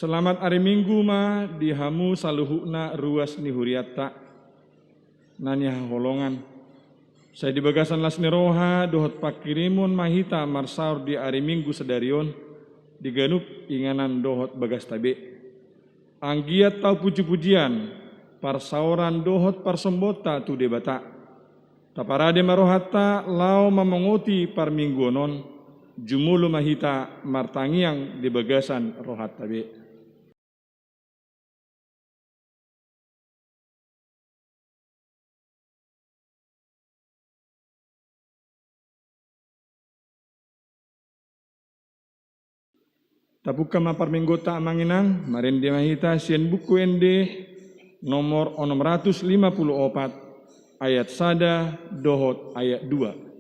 Selamat hari Minggu ma dihamu saluhukna ruas ni huriatta nani holongan. Saya di bagasan las niroha dohot pakirimun mahita marsaur di hari Minggu sedarion diganup inganan dohot bagas tabe. Anggiat tau puji-pujian parsauran dohot parsembota tu debata. Taparade marohata lau mamangoti par mingguonon jumulu mahita martangiang di bagasan rohat tabe. Tapuka maparminggota amanginang marende mahita sien buku ende nomor 654 ayat sada dohot ayat 2.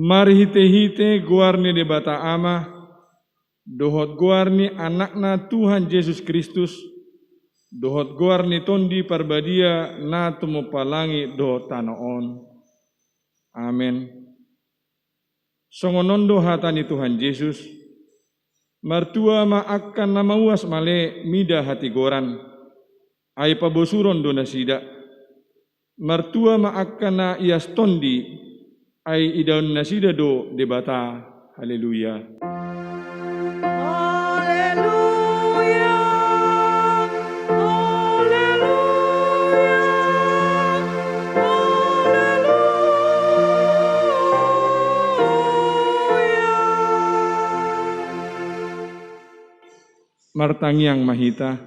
Mari hite-hite guarni debata ama, dohot guarni anakna Tuhan Yesus Kristus, dohot guarni tondi parbadia na tumupalangi dohot tanaon. Amen. Songonondo hatani Tuhan Yesus, martua ma akan namauas male mida hati goran, ay pabosuron do nasida, martua ma akan na ias tondi, ay idaun nasida do debata. Haleluya. Haleluya. Haleluya. Haleluya. Martangiang mahita,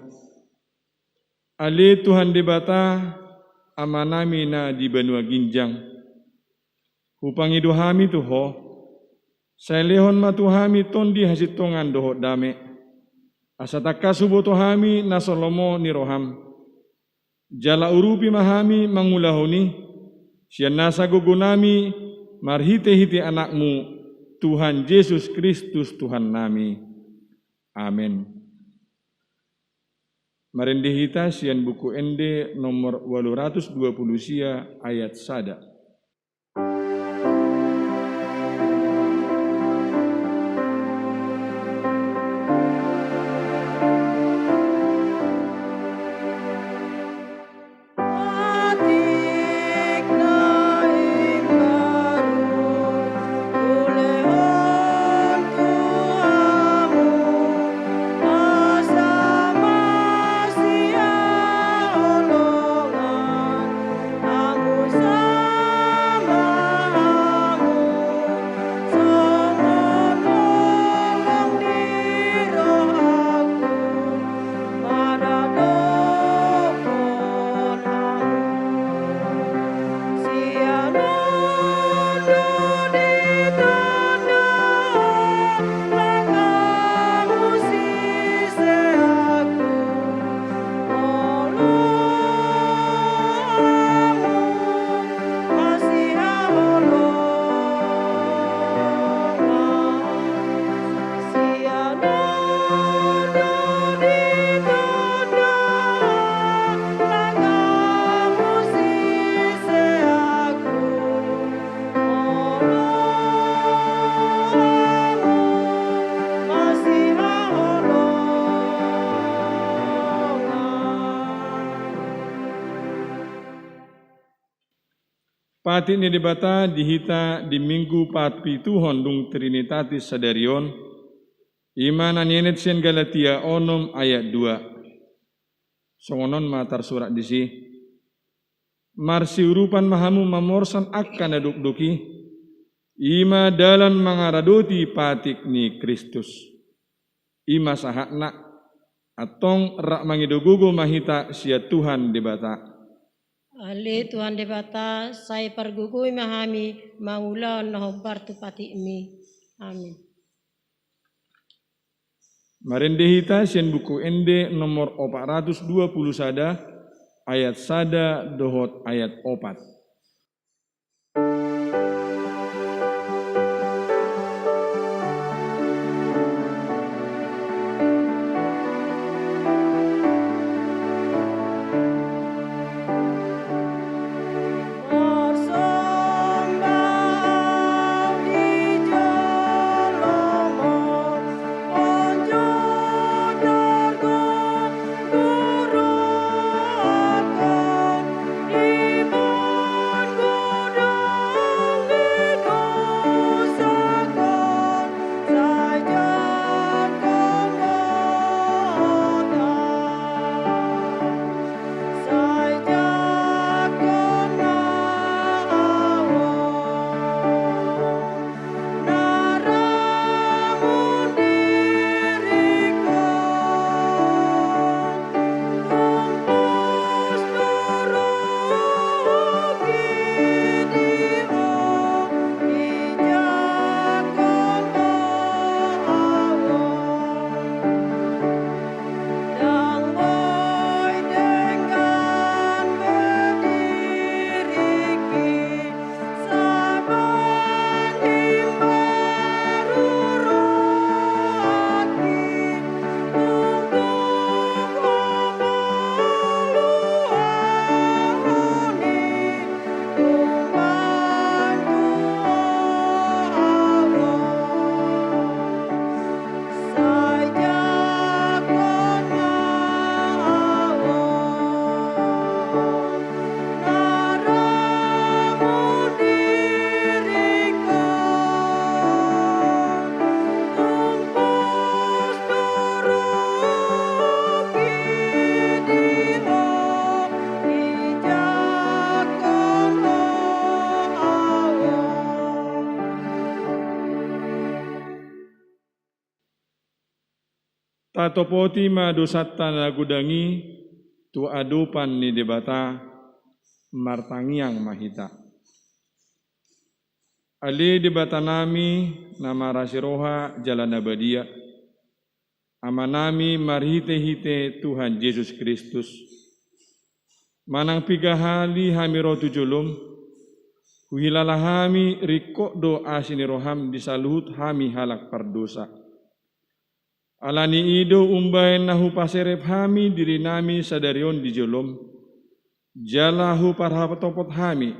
ale Tuhan debata amanami na di Banua Ginjang. Upangi dohami tuho, saya lehon matuhami tondi hasitongan dohot dame. Asataka subo tohami nasolomo niroham. Jala urupi mahami mangulahoni, sian nasa gugunami marhite-hite anakmu, Tuhan Yesus Kristus Tuhan nami. Amin. Marende hita sian buku ende nomor 820 sia ayat sada. Pati ni debata dihita di minggu patpi Tuhon dung Trinitatis Sadarion, iman anienet sen Galatia onom ayat 2. Songonon matar surat disi. Marsi urupan mahamu mamorsan akan aduk-duki, ima dalan mangaradoti patik ni Kristus. Ima sahakna, atong rak mangidogugo mahita sia Tuhan debata. Ali Tuhan debata, saya pergugui mahami, mangulaon na hobbar tu pati mi. Amin. Marendehita sien buku ende nomor 420 sada, ayat sada dohot ayat 4. Tatopoti ma dosata nagudangi tu adupan ni debata martangiang mahita. Ali debata nami nama rasiroha jalan abadia. Amanami marhite-hite Tuhan Yesus Kristus. Manang pigahali hamirotu julum. Huhilalahami rikok do asiniroham disaluhut hami halak pardosa. Alani ido umbaen nahu paserep hami diri nami sadarion di jolom. Jalahu parhapatopot hami.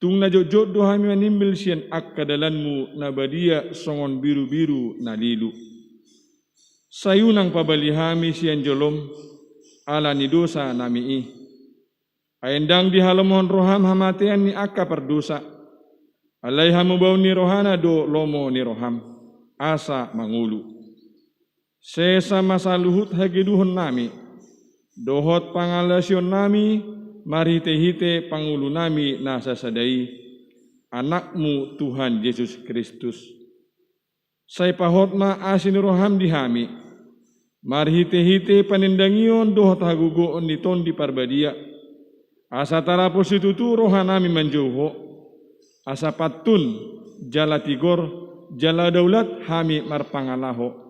Tung na jojot do hami manimbil sian akkadalanmu nabadia songon biru-biru nalilu. Sayunang pabali hami sian jolom. Alani dosa nami i. Aendang di halamohon roham hamatean ni akka perdosa. Alai hamubau ni rohana do lomo ni roham. Asa mangulu. Sesa masa luhut hagiduhon nami, dohot pangalasyon nami, marhite-hite pangulu nami nasa sadai, anakmu Tuhan Yesus Kristus. Say pahot ma asin roham dihami, marhite-hite panindangion dohot hagugoon niton di parbadia, asa tarapos itutu rohan nami manjauho, asa patun jala tigor, jala daulat hami marpangalaho.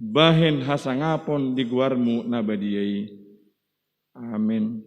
Bahen hasangapon di guarmu nabadiai. Amin.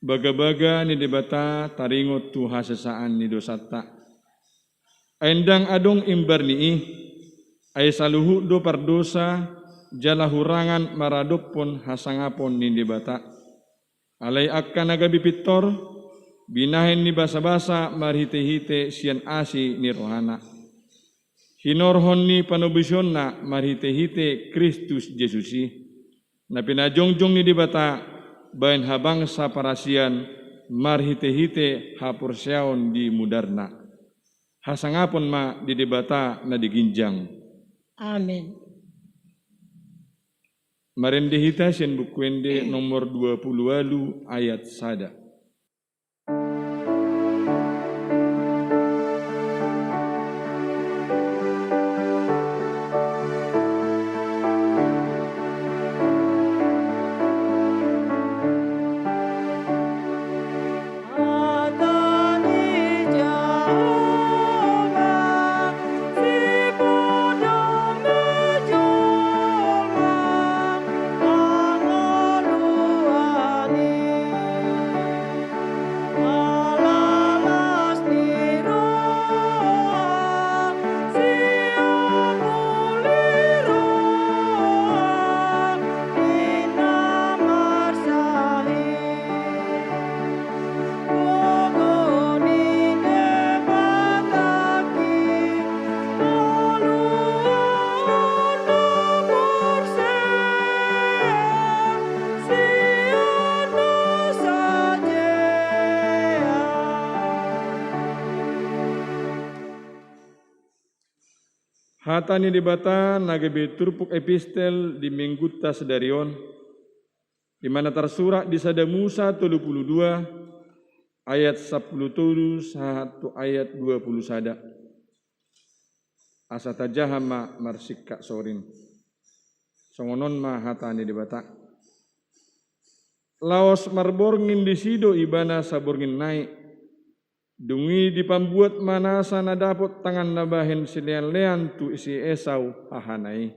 baga-baga ni debata taringot tu hasesaan ni dosata. Endang adong imbar ni ay saluhu do pardosa jala hurangan maradop pon hasangapon ni debata. Alay akka nagabi pitor binahen ni basa-basa marhite-hite sian asi ni rohana. Hinorhon ni panobisyon na marhite-hite Kristus Jesusi. Na pinajongjong ni dibata bayan habang sa parasian marhite-hite hapursyaon di mudarna. Hasangapon ma di dibata na diginjang. Amen. Marendihita sian bukwende nomor 20 ayat sada. Hata ni dibata nagabe turpuk epistel di mingguta sedarion, di mana tersurat di sada Musa 32 ayat 10 satu ayat 20 sada. Asa tajahama marsikka sorin. Songonon ma hata ni dibata. Laos marborngin di sido ibana saborngin naik. Dungi dipambuat manasa na dapot tangan nabahen silean-lean tu isi Esau hahanai.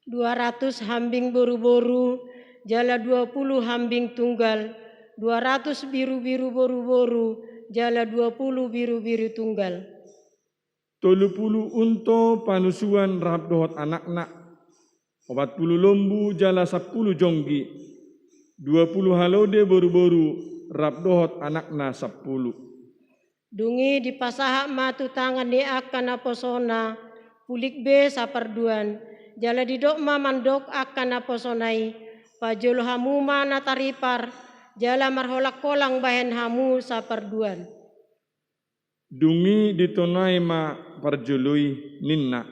200 hambing boru-boru, jala 20 hambing tunggal, 200 biru-biru boru-boru, jala 20 biru-biru tunggal. 30 unto panusuan rahap dohot anak-nak, 40 lombu jala 10 jonggi, 20 halode boru-boru rahap dohot anakna 10. Dungi dipasahak matu tangan ni akan aposona, pulik be saparduan, jala didok mandok akan aposonai, pajol hamu mana taripar, jala marholak kolang bahen hamu saparduan. Dungi ditonai ma parjului ninna,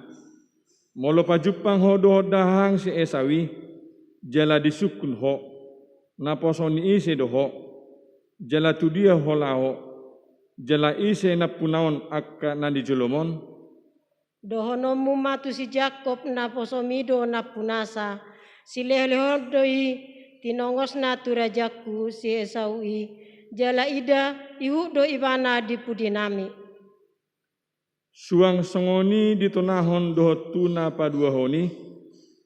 molo pajupang ho dohot dahang si Esawi, jala disukun ho, naposoni ise doho, jala tudia ho lao, jala ise na punaon akka na di Jolomon. Dohonomu matu si Jakob na posomido na punasa, si lehodoi tinongos na turajaku si Esaui, jala ida ihu do ibana di pudinami. Suang songoni ditonahon dohotu na paduahoni,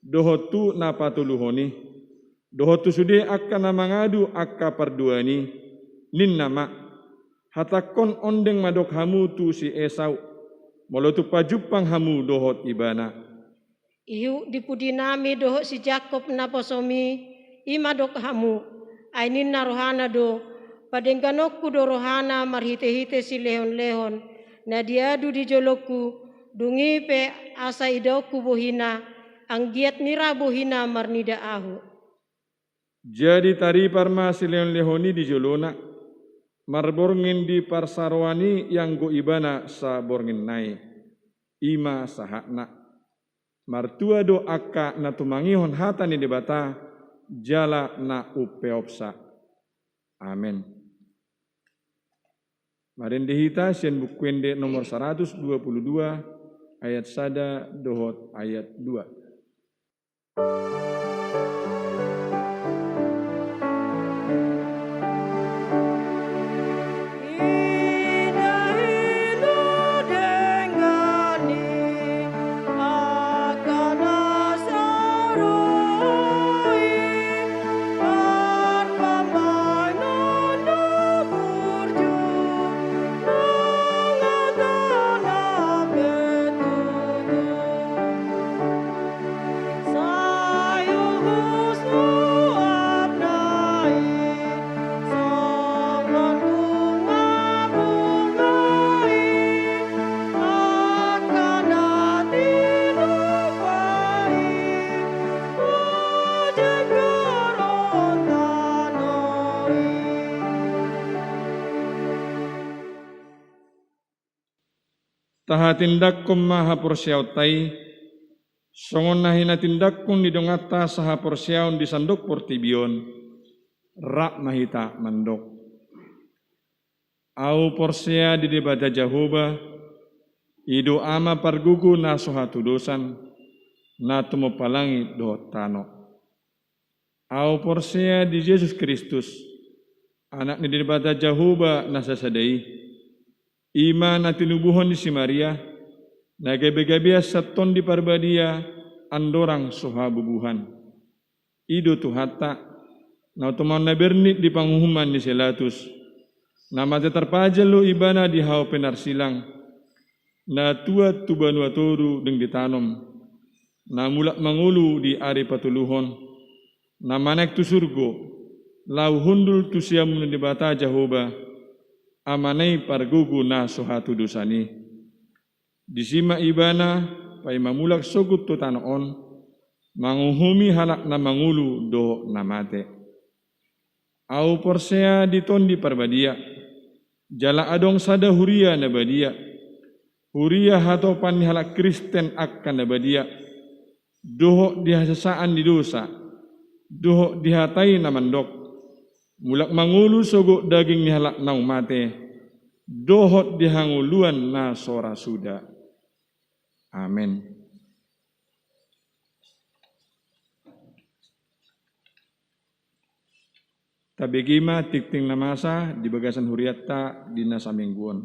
dohotu na patuluhoni, dohotu sude akka na mangadu akka parduani, ninnama. Hatakon ondeng madok hamu tu si Esau, molotu pajupang hamu dohot ibana. Ihu dipudinami dohot si Jakob na posomi, imadok hamu, ainin na rohana do, padengganokku do rohana marhite-hite si lehon-lehon, na diadu di joloku, dungi pe asa idauku bohina, ang giat mira bohina marnida ahu. Jadi tari parma si lehon-lehoni di jolona, marborngin di parsarwani yang go ibana sa borngin nai ima sahakna martua do akka na tumangihon hata ni debata jala na upeopsa. Amen. Marendihita sian bukwende nomor 122 ayat sada dohot ayat 2. taha tindakkum maha porsiautai, songon nahina tindakkun didongata saha porsiaun di sandok portibion, rak mahita mandok. Au porsia di debata Jahoba, ido ama pargugu na sohatu dosan, na tumo palangi do tano. Au porsia di Yesus Kristus, anak ni debata Jahoba na sasadai, ima na tinubuhon di si Maria, na gabi-gabi saton di parbadia, andorang soha bubuhan. Ido tuhata, na utuman na bernit di panghuman di selatus, na mata terpajalo ibana di hau penarsilang, na tua tubanua toru deng ditanom, na mulak mangulu di ari patuluhon, na manek tu surgo, lau hundul tu siamun di bata Jahoba, amanai pargugu na sohatu dosani. Disima ibana, pai mamulak sogut tu tanoon, manguhumi halak na mangulu do na mate. Au porsea diton di parbadia, jala adong sada huria na badia, huria hatopan halak Kristen akan na badia, dohok dihasasaan di dosa, dohok dihatai na mandok, mulak mangulu sogok daging ni halak nau mate, dohok dihanguluan na sora suda. Amin. Tabegima tikting namasa di bagasan huriatta di nasa mingguan.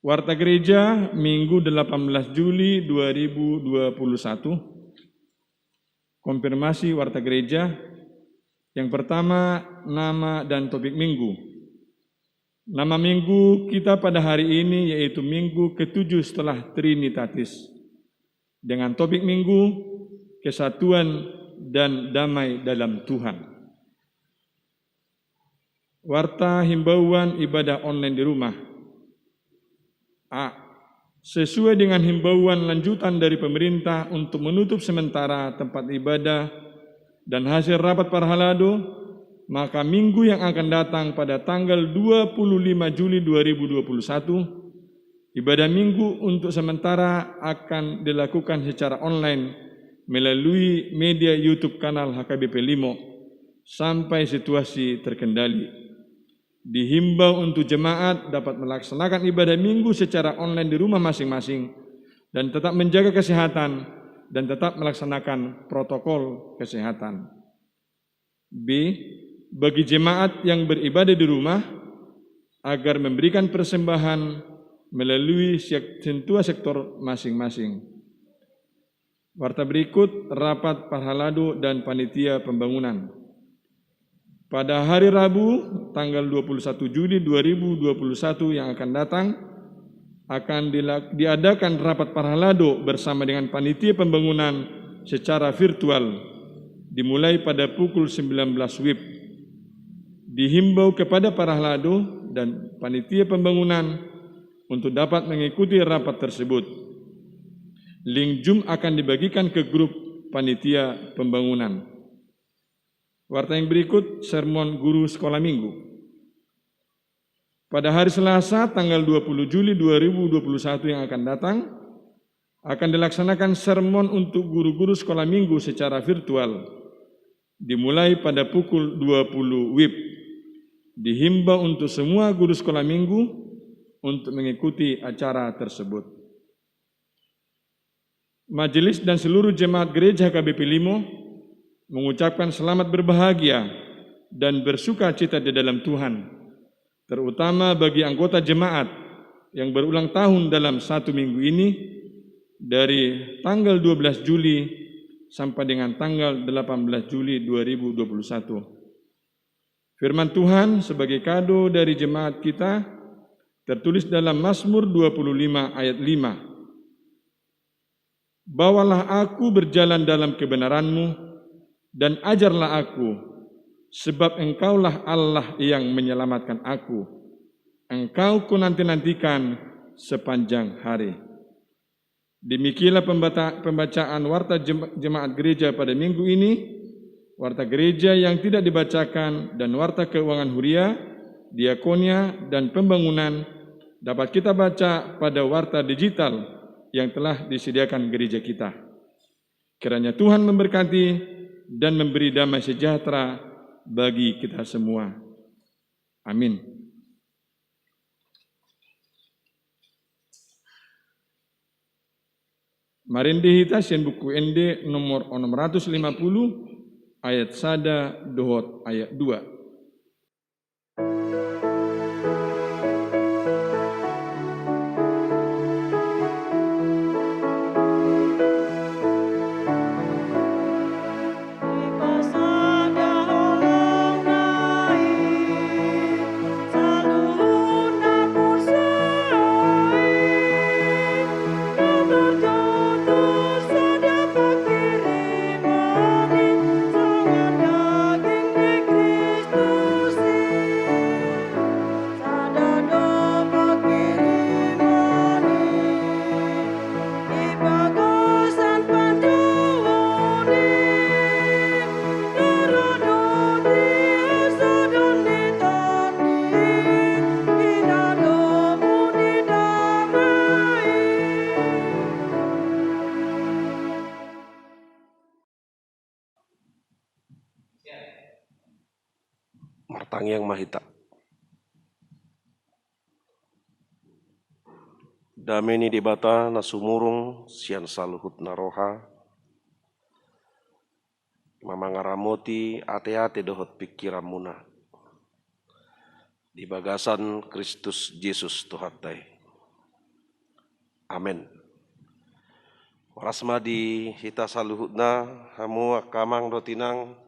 Warta Gereja Minggu 18 Juli 2021. Konfirmasi Warta Gereja. Yang pertama, nama dan topik minggu. Nama minggu kita pada hari ini yaitu minggu ke-7 setelah Trinitatis. Dengan topik minggu, kesatuan dan damai dalam Tuhan. Warta himbauan ibadah online di rumah. A. Sesuai dengan himbauan lanjutan dari pemerintah untuk menutup sementara tempat ibadah dan hasil rapat parhalado, maka minggu yang akan datang pada tanggal 25 Juli 2021, ibadah minggu untuk sementara akan dilakukan secara online melalui media YouTube kanal HKBP Limo sampai situasi terkendali. Dihimbau untuk jemaat dapat melaksanakan ibadah minggu secara online di rumah masing-masing dan tetap menjaga kesehatan dan tetap melaksanakan protokol kesehatan. B. Bagi jemaat yang beribadah di rumah agar memberikan persembahan melalui sentuhan sektor masing-masing. Warta berikut rapat parhalado dan panitia pembangunan. Pada hari Rabu tanggal 21 Juli 2021 yang akan datang akan diadakan rapat parhalado bersama dengan panitia pembangunan secara virtual dimulai pada pukul 19 WIB. Dihimbau kepada parhalado dan panitia pembangunan untuk dapat mengikuti rapat tersebut. Link Zoom akan dibagikan ke grup panitia pembangunan. Warta yang berikut, sermon guru sekolah minggu. Pada hari Selasa tanggal 20 Juli 2021 yang akan datang, akan dilaksanakan sermon untuk guru-guru sekolah minggu secara virtual, dimulai pada pukul 20 WIB. Dihimbau untuk semua guru sekolah minggu untuk mengikuti acara tersebut. Majelis dan seluruh jemaat gereja HKBP Limo mengucapkan selamat berbahagia dan bersuka cita di dalam Tuhan, terutama bagi anggota jemaat yang berulang tahun dalam satu minggu ini dari tanggal 12 Juli sampai dengan tanggal 18 Juli 2021. Firman Tuhan sebagai kado dari jemaat kita tertulis dalam Mazmur 25 ayat 5. Bawalah aku berjalan dalam kebenaran-Mu dan ajarlah aku, sebab Engkaulah Allah yang menyelamatkan aku. Engkau ku nanti-nantikan sepanjang hari. Demikianlah pembacaan warta jemaat gereja pada minggu ini. warta gereja yang tidak dibacakan, dan warta keuangan huria, diakonia, dan pembangunan dapat kita baca pada warta digital yang telah disediakan gereja kita. Kiranya Tuhan memberkati dan memberi damai sejahtera bagi kita semua. Amin. Marindi hita sien buku ND nomor 650 ayat 1 dohot ayat 2. Martangyang mahita. Dameni debata na sumurung sian saluhut na roha. Mamangaramoti ate-ate dohot pikiran muna. Di bagasan Kristus Yesus Tuhatai. Amin. Warasma di hita saluhut na hamu kamang dotinang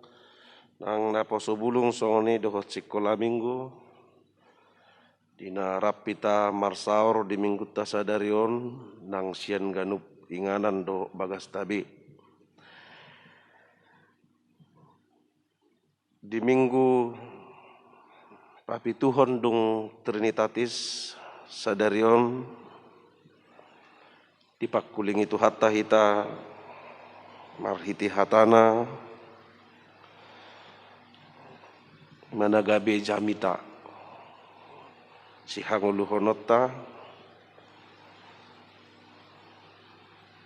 nang naposo bulung songoni dohot sikola minggu dina rapita marsaor di minggu tasadarion nang sian ganup inganan do bagas tabi di minggu papituhon dung trinitatis sadarion dipakuling itu hatta hita marhiti hatana managabe jamita si hanguluhonota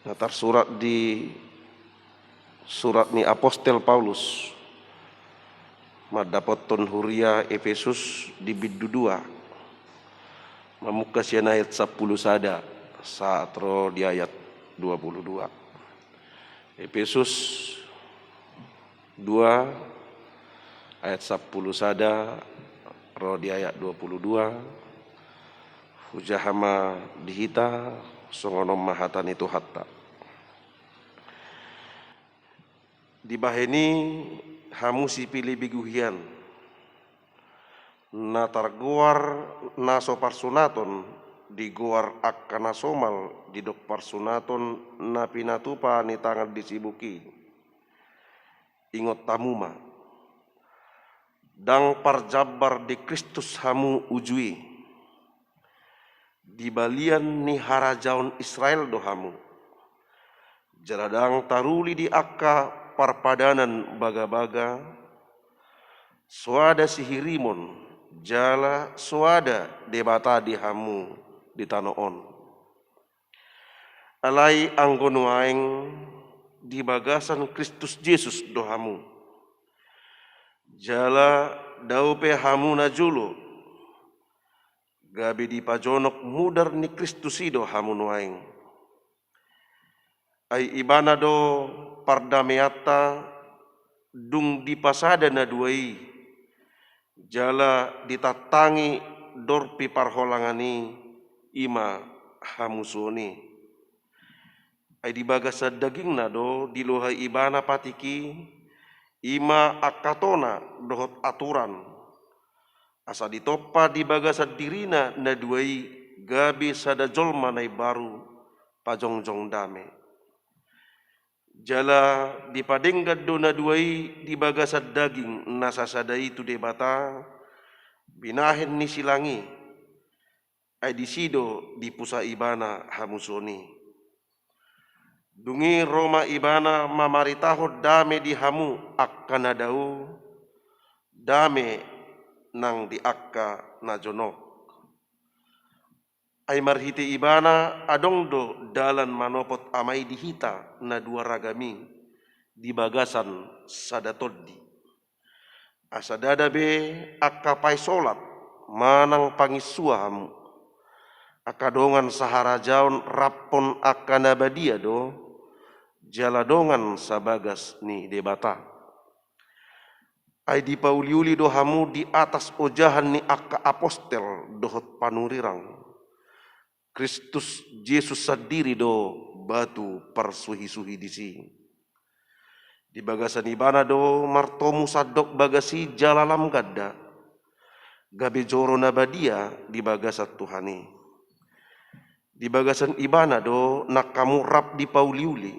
natar surat di surat ni Apostel Paulus madapoton huria Efesus di biddu 2 mamuka sian ayat 10 sada saat ro di ayat 22 Efesus 2 ayat 10 sada roh di ayat 22 hujahama dihita songonom mahatan itu hatta dibaheni hamu sipili biguhian na targuar naso parsunaton di guar akkana somal di dok parsunaton na pinatupa ni tangan disibuki ingot tamuma dang parjabar di Kristus hamu ujui di balian ni harajaon Israel do hamu jaradang taruli di akka parpadanan baga-baga suada sihirimon jala suada debata di hamu di tanoon alai anggono aeng di bagasan Kristus Yesus do hamu jala daupe hamuna julu gabi di pajonok mudar ni Kristusido hamunuaing ai ibana do pardameata dung di pasada na duai jala ditatangi dorpi parholangani ima hamusoni ai di bagasa daging na do di lohai ibana patiki ima akatona dohot aturan asa ditopa di bagasa dirina na duai gabi sada jolma nai baru pajongjong dame jala dipadenggad do na duai di bagasa daging nasasada itu debata binahen ni silangi ay disido di pusa ibana hamusoni Dungi Roma ibana mamaritaho dame di hamu akka nadau dame nang di akka najonok. Ay marhiti ibana adongdo dalan manopot amay dihita na dua ragami di bagasan sadatoddi. Asadada be akka pay solat manang pangisuahamu. Akadongan saharajaon rappon akka nabadia do jaladongan sabagas ni debata. Ay di pauliuli do hamu di atas ojahan ni akka apostel dohot panurirang. Kristus Yesus sendiri do batu persuhi-suhi disi. Di bagasan ibana do martomu sadok bagasi jalalam gadda. Gabe joro nabadia di bagasat Tuhani. Di bagasan ibana do nakamu rap di pauliuli.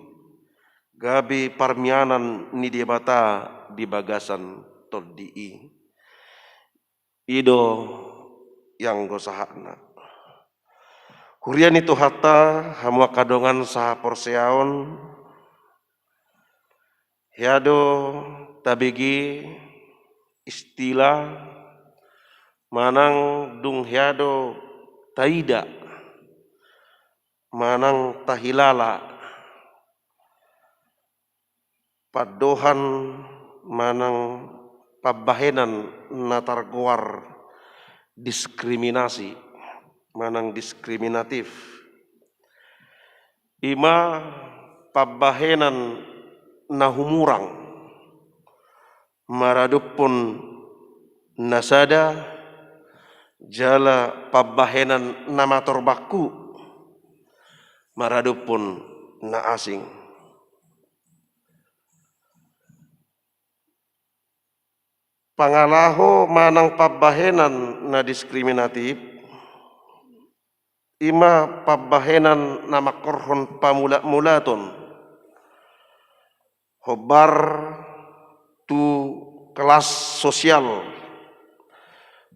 Gabe parmianan ni debata di bagasan todii. Ido yang gosahana. Hurian itu hatta hamu kadongan saha porseaon hiado tabigi istilah manang dung hiado taida manang tahilala padohan manang pabahenan natarguar diskriminasi manang diskriminatif. Ima pabahenan nahumurang maradupun nasada jala pabahenan namatorbaku maradupun na asing. Pangalaho manang pabahenan na diskriminatif ima pabahenan nama korhon pamula-mulaton hobar tu kelas sosial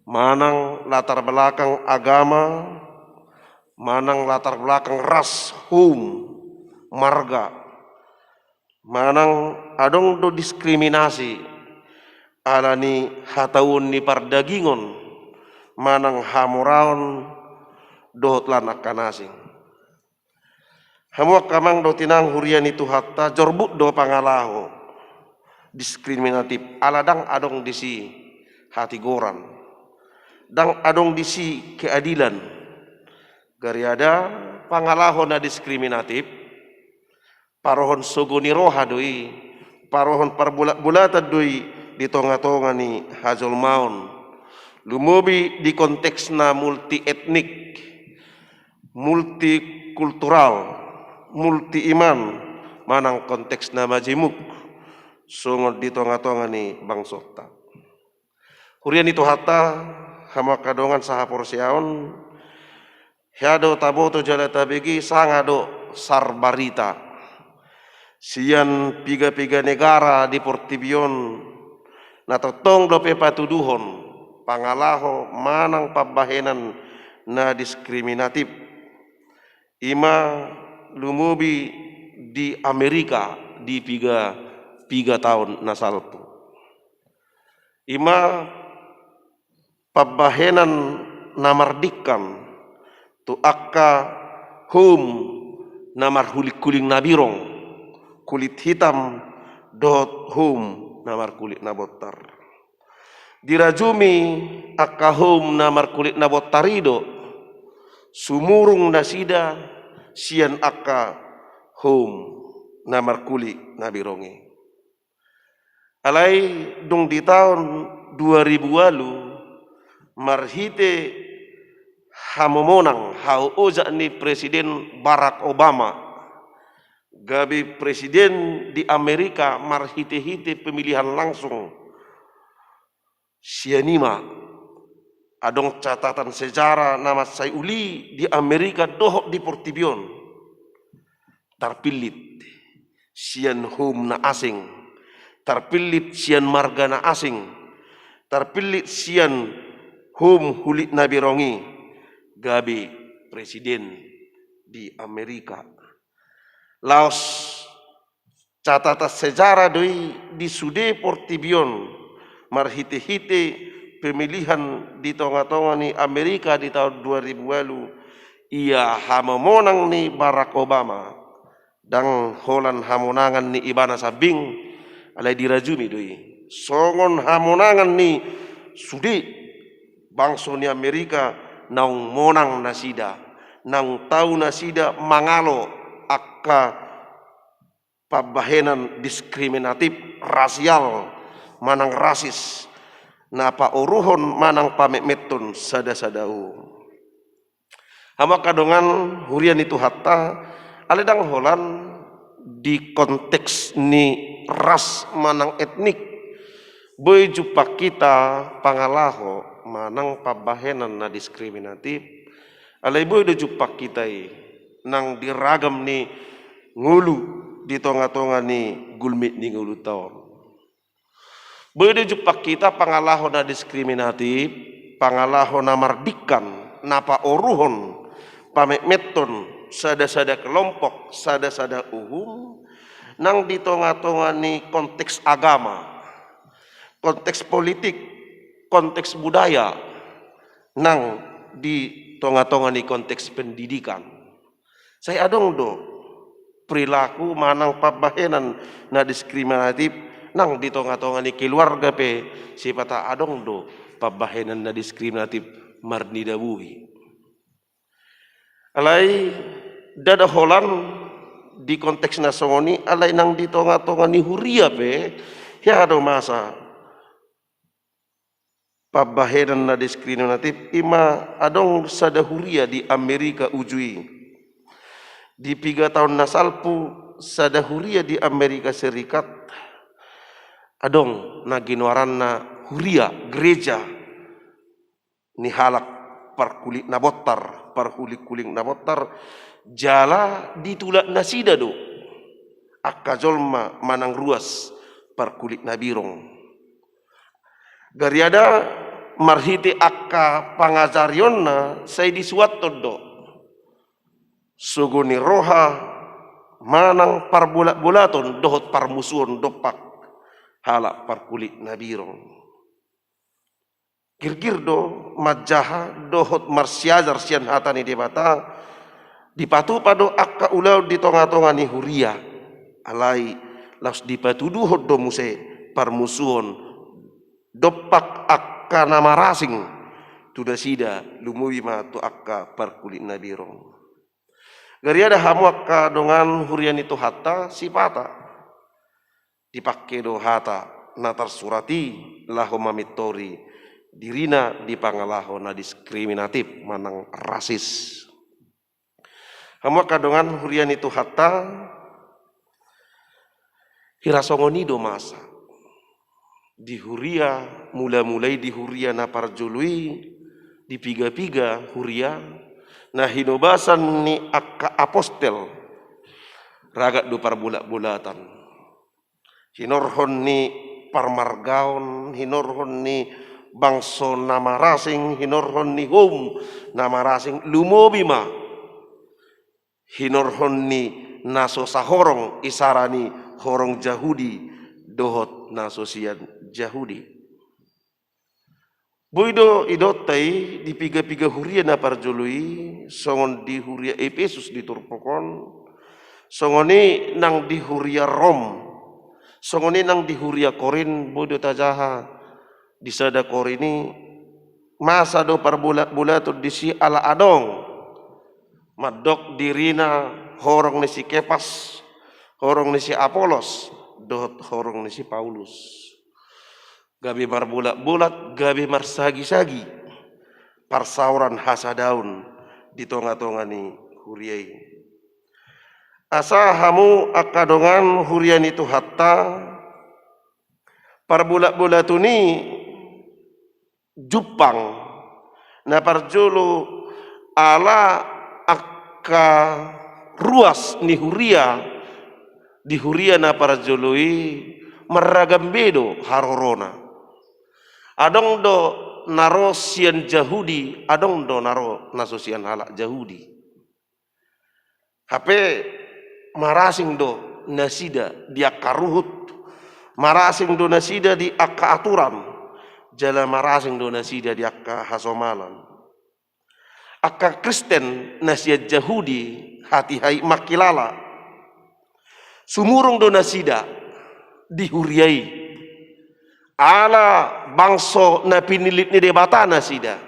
manang latar belakang agama manang latar belakang ras marga manang adong do diskriminasi alani hataun ni pardagingon manang hamuraon dohot lanak kanasing. Hamu kamang do tinang hurian itu hatta jorbut do pangalaho diskriminatif aladang adong disi hati goran dang adong disi keadilan gari ada pangalaho na diskriminatif parohon sogoni roha doi parohon parbulat-bulatan doi di tonga-tonga ni hajol maun lumobi di konteksna multi etnik multikultural, multi iman, manang konteks na majimuk, sungod di tonga-tonga ni bangsota. Hurian itu hatta hama kadongan saha porsiaon, hiado taboto jala tabegi sangado sarbarita. Sian piga-piga negara di Portibion, natotong dope patuduhon, pangalaho manang pabahenan na diskriminatif. Ima lumubi di Amerika di piga tahun nasalpu. Ima pabahenan namardikan tu akka hum namar kuling nabirong kulit hitam dot hum namar kulit nabotar. Dirajumi akka hum namar kulit nabotarido sumurung nasida sian akka home namar kuli nabirongi. Alai dung di tahun 2000 lalu marhite hamomonang hau oja ni Presiden Barack Obama gabi presiden di Amerika marhite-hite pemilihan langsung sianima adong catatan sejarah nama saya uli di Amerika dohok di Portibion terpilit sian hum na asing terpilit sian marga na asing terpilit sian hum hulit nabirongi gabi presiden di Amerika Laos catatan sejarah doi di Sude Portibion marhite-hite pemilihan di tengah-tengah ni Amerika di tahun 2000 lalu ia hamemonang ni Barack Obama dan holan hamonangan ni Ibana Sabing alai dirajumi doi songon hamonangan ni Sude bangsa ni Amerika naung monang nasida nang tahu nasida mangalo akka pabahenan diskriminatif rasial manang rasis napa uruhon manang pamemetun sada-sadau hama kadongan hurian itu hatta aledang holan di konteks ni ras manang etnik boy jupak kita pangalaho manang pabahenan na diskriminatif alai boy do jupak kita nang diragam ni ngulu di tonga-tonga ni gulmit ni ngulu taon. Boy do jupak kita pangalaho na diskriminatif, pangalaho na mardikan, napa oruhon, pamekmeton, sada-sada kelompok, sada-sada uhum, nang di tonga-tonga ni konteks agama, konteks politik, konteks budaya, nang di tonga-tonga ni konteks pendidikan. Saya adong do perilaku manang pabahenan na diskriminatif nang di tonga-tonga ni keluarga pe sipata adong do pabahenan na diskriminatif marnidabuhi. Alai dada holan di konteks nasongoni alai nang di tonga-tonga ni huria pe ya ado masa pabahenan na diskriminatif ima adong sada huria di Amerika ujui. Di 3 tahun nasalpu sada huria di Amerika Serikat adong na ginwaran na huria gereja ni halak parkulik nabotar parkulik-kuling nabotar jala ditulak nasida do akka jolma manang ruas parkulik nabirong gariada marhite akka pangajarionna saya disuat todo suguni roha manang parbulat-bulaton dohot parmusuon dopak halak parkulit nabirong girgir do majaha dohot marsiajar sian hatani debata dipatu pado akka ulau di tonga-tonga ni huria alai laus dipatu duhot do muse parmusuon dopak akka nama rasing tuda sida lumui ma tu akka parkulit nabirong gariada hamu akka dongan hurian itu hatta sipata dipakai do hata natar surati laho mamitori dirina di pangalaho na diskriminatif manang rasis hamu akka dongan hurian itu hatta hirasongoni do masa di huria mulai di huria na parjului di piga-piga huria nah hinobasan ni akka apostel ragat do parbulat-bulatan hinorhon ni parmargaon hinorhon ni bangso nama rasing hinorhon ni hom nama rasing lumobima hinorhon ni naso sahorong isarani horong Jahudi dohot naso sian Jahudi Boido idotai di piga-piga huria na parjului songon di huria Efesus di Turpokon songoni nang di huria Rom songoni nang di huria Korin boido tajaha di sada Korini masa do parbulat-bulat di si ala adong madok dirina horong ni si Kepas horong ni si Apolos dot horong ni si Paulus gabi mar bulat-bulat, gabi mar sagi-sagi, parsauran hasadaun di tonga-tonga ni huriai. Asa hamu akadongan hurian itu hatta parbulat-bulat ini Jepang na parjulu ala akka ruas ni huria di huria na parjului meragam bedo harorona. Adong do naro sian Jahudi, adong do naro naso sian halak Jahudi. Hape marasing do nasida di akka ruhut, marasing do nasida di akka aturan, jala marasing do nasida di akka hasomalan. Akka Kristen nasihat Yahudi hati hai makilala, sumurung do nasida dihuriai. Ala bangso na pinilit ni debata nasida,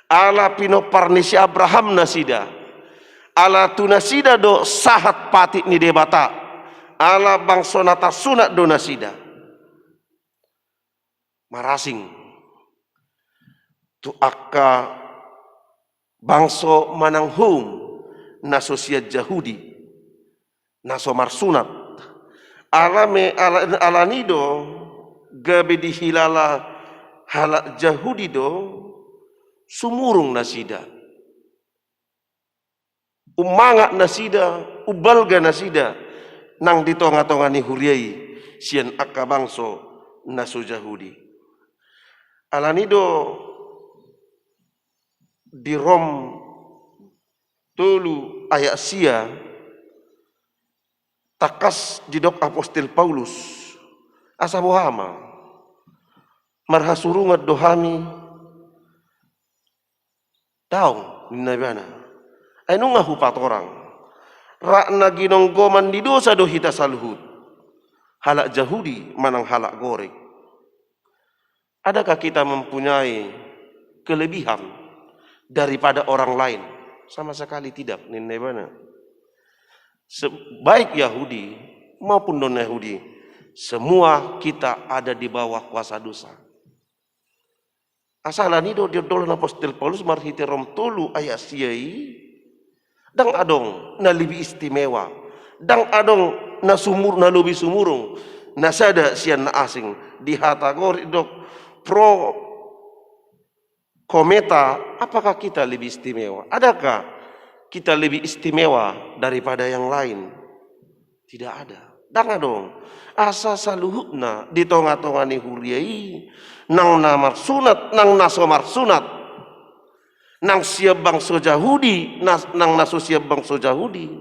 ala pinoparni si Abraham nasida, ala tu nasida do sahat pati ni debata, ala bangso nata sunat do nasida. Marasing tu akka bangso mananghum na sosiat Yahudi na somar sunat, ala nido gabe dihilala halak Yahudi do sumurung nasida, umanga nasida, ubalga nasida, nang ditonga-tonga ni huriai sian akka bangso naso Yahudi. Alanido di Rom tolu ayat sia takas didok Apostel Paulus asa bohama marhasurungat dohami daung ninabana ay nung hupat orang rakna ginonggoman di dosa dohita saluhut halak Yahudi manang halak gorek. Adakah kita mempunyai kelebihan daripada orang lain? Sama sekali tidak, ninabana. Baik Yahudi maupun non Yahudi, semua kita ada di bawah kuasa dosa. Asalan itu dia dolan Apostel Paulus marhiti Rom tolu ayat siai, dang adong na lebih istimewa, dang adong na sumur na lebih sumurung, na sada sian na asing di hatagori dok pro kometa. Apakah kita lebih istimewa? Adakah kita lebih istimewa daripada yang lain? Tidak ada. Dang adong asa saluhutna di tonga-tonga ni huriai nang namar sunat, nang nasomar sunat, nang siap bangso Yahudi, nang naso siap bangso Yahudi,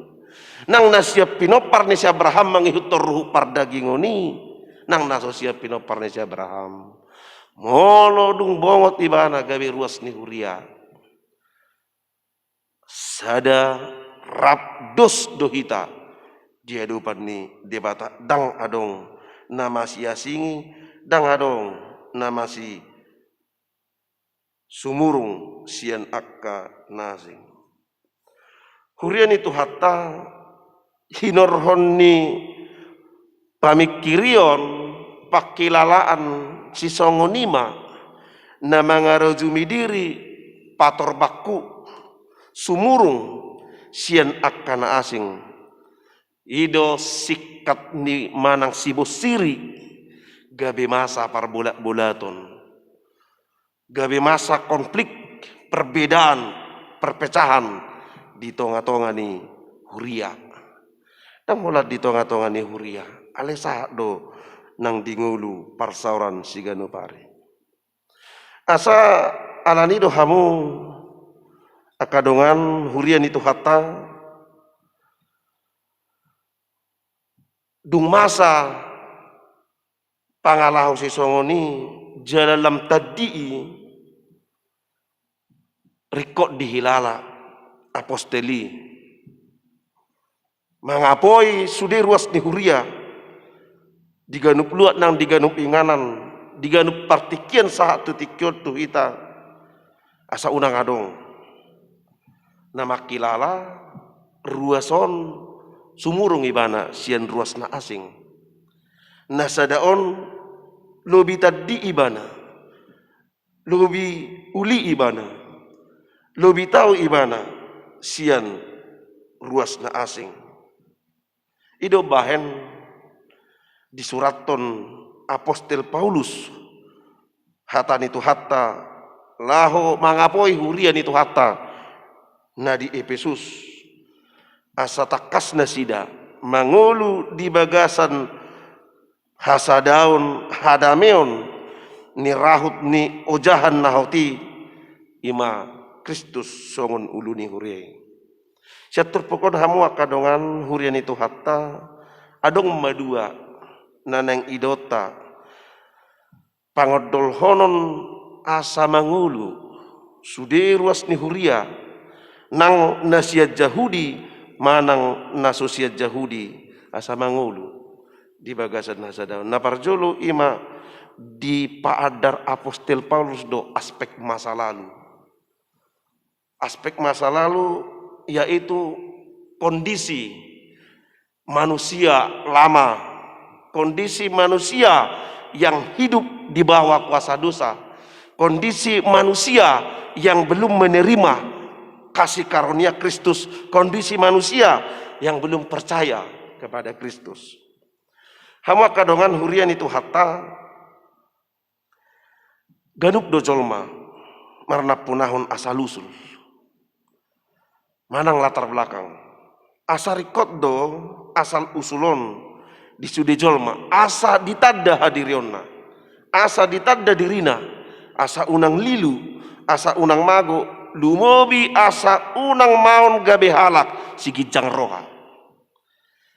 nang nasiap pinopar ni si Abraham mangihut ruh pardagingoni, nang naso siap pinopar ni si Abraham. Molo dung bongot ibana gabi ruas ni huria. Sada rap dos dohita dia dupan ni debata dang adong nama siasingi, dang adong nama si sumurung sian akka nasing. Hurian itu hatta hinorhon ni pamikirion pakilalaan si songonima na mga rojumidiri pator baku sumurung sian akka na asing. Ido sikat ni manang sibosiri gabi masa parbulat-bulaton, gabi masa konflik, perbedaan, perpecahan di tonga-tonga ni huria. Dan mula di tonga-tonga ni huria, alesa do nang dingulu parsauran sigano pare. Asa alani do hamu akadongan hurian itu hatta dung masa pangalahu si songoni jalalam tadi rekod dihilala aposteli mangapoi sudah ruas ni huria diganup luat nang diganup inganan diganup partikian sahat tu tikyot tu ita asa unang adong nama kilala ruason sumurung ibana sian ruas na asing nasadaon lobi tadi ibana lobi uli ibana lobi tahu ibana sian ruas na asing. Ido bahen di suraton Apostel Paulus hatan itu hatta laho mangapoi hurian itu hatta na di Efesus asa takas nasida mangulu di bagasan hasadaun hadameon ni rahut ni ojahan nahoti ima Kristus songon uluni hurie. Siatur pokon hamu akadongan hurian itu hatta adong madua naneng idota pangodol honon asa mangulu sude ruas ni huria nang nasiat Jahudi manang nasosiat Jahudi asa mangulu di bagasan hasadaw na parjolo ima di paadar apostel Paulus do aspek masa lalu. Aspek masa lalu yaitu kondisi manusia lama, kondisi manusia yang hidup di bawah kuasa dosa, kondisi manusia yang belum menerima kasih karunia Kristus, kondisi manusia yang belum percaya kepada Kristus. Hama kadongan hurian itu hatta ganup do jolma marna punahun asal usul. Manang latar belakang asa rikot do asal usulon di sude jolma asa ditadda hadirionna asa ditadda dirina asa unang lilu asa unang mago lumobi asa unang maon gabe halak sigijang roha.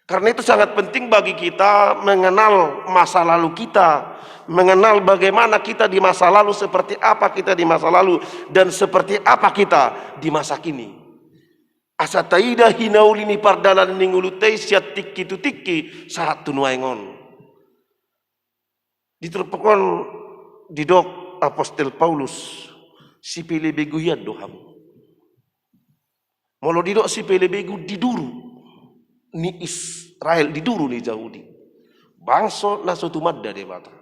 Karena itu sangat penting bagi kita mengenal masa lalu kita, mengenal bagaimana kita di masa lalu, seperti apa kita di masa lalu, dan seperti apa kita di masa kini. Asa taida hinaulini pardalan ningulutei siat tiki tu tiki saat tunuaingon. Diterpekon didok apostel Paulus si pele begu yad doham. Molo didok si pele begu diduru ni Israel diduru ni Yahudi. Bangso naso tumadda debata.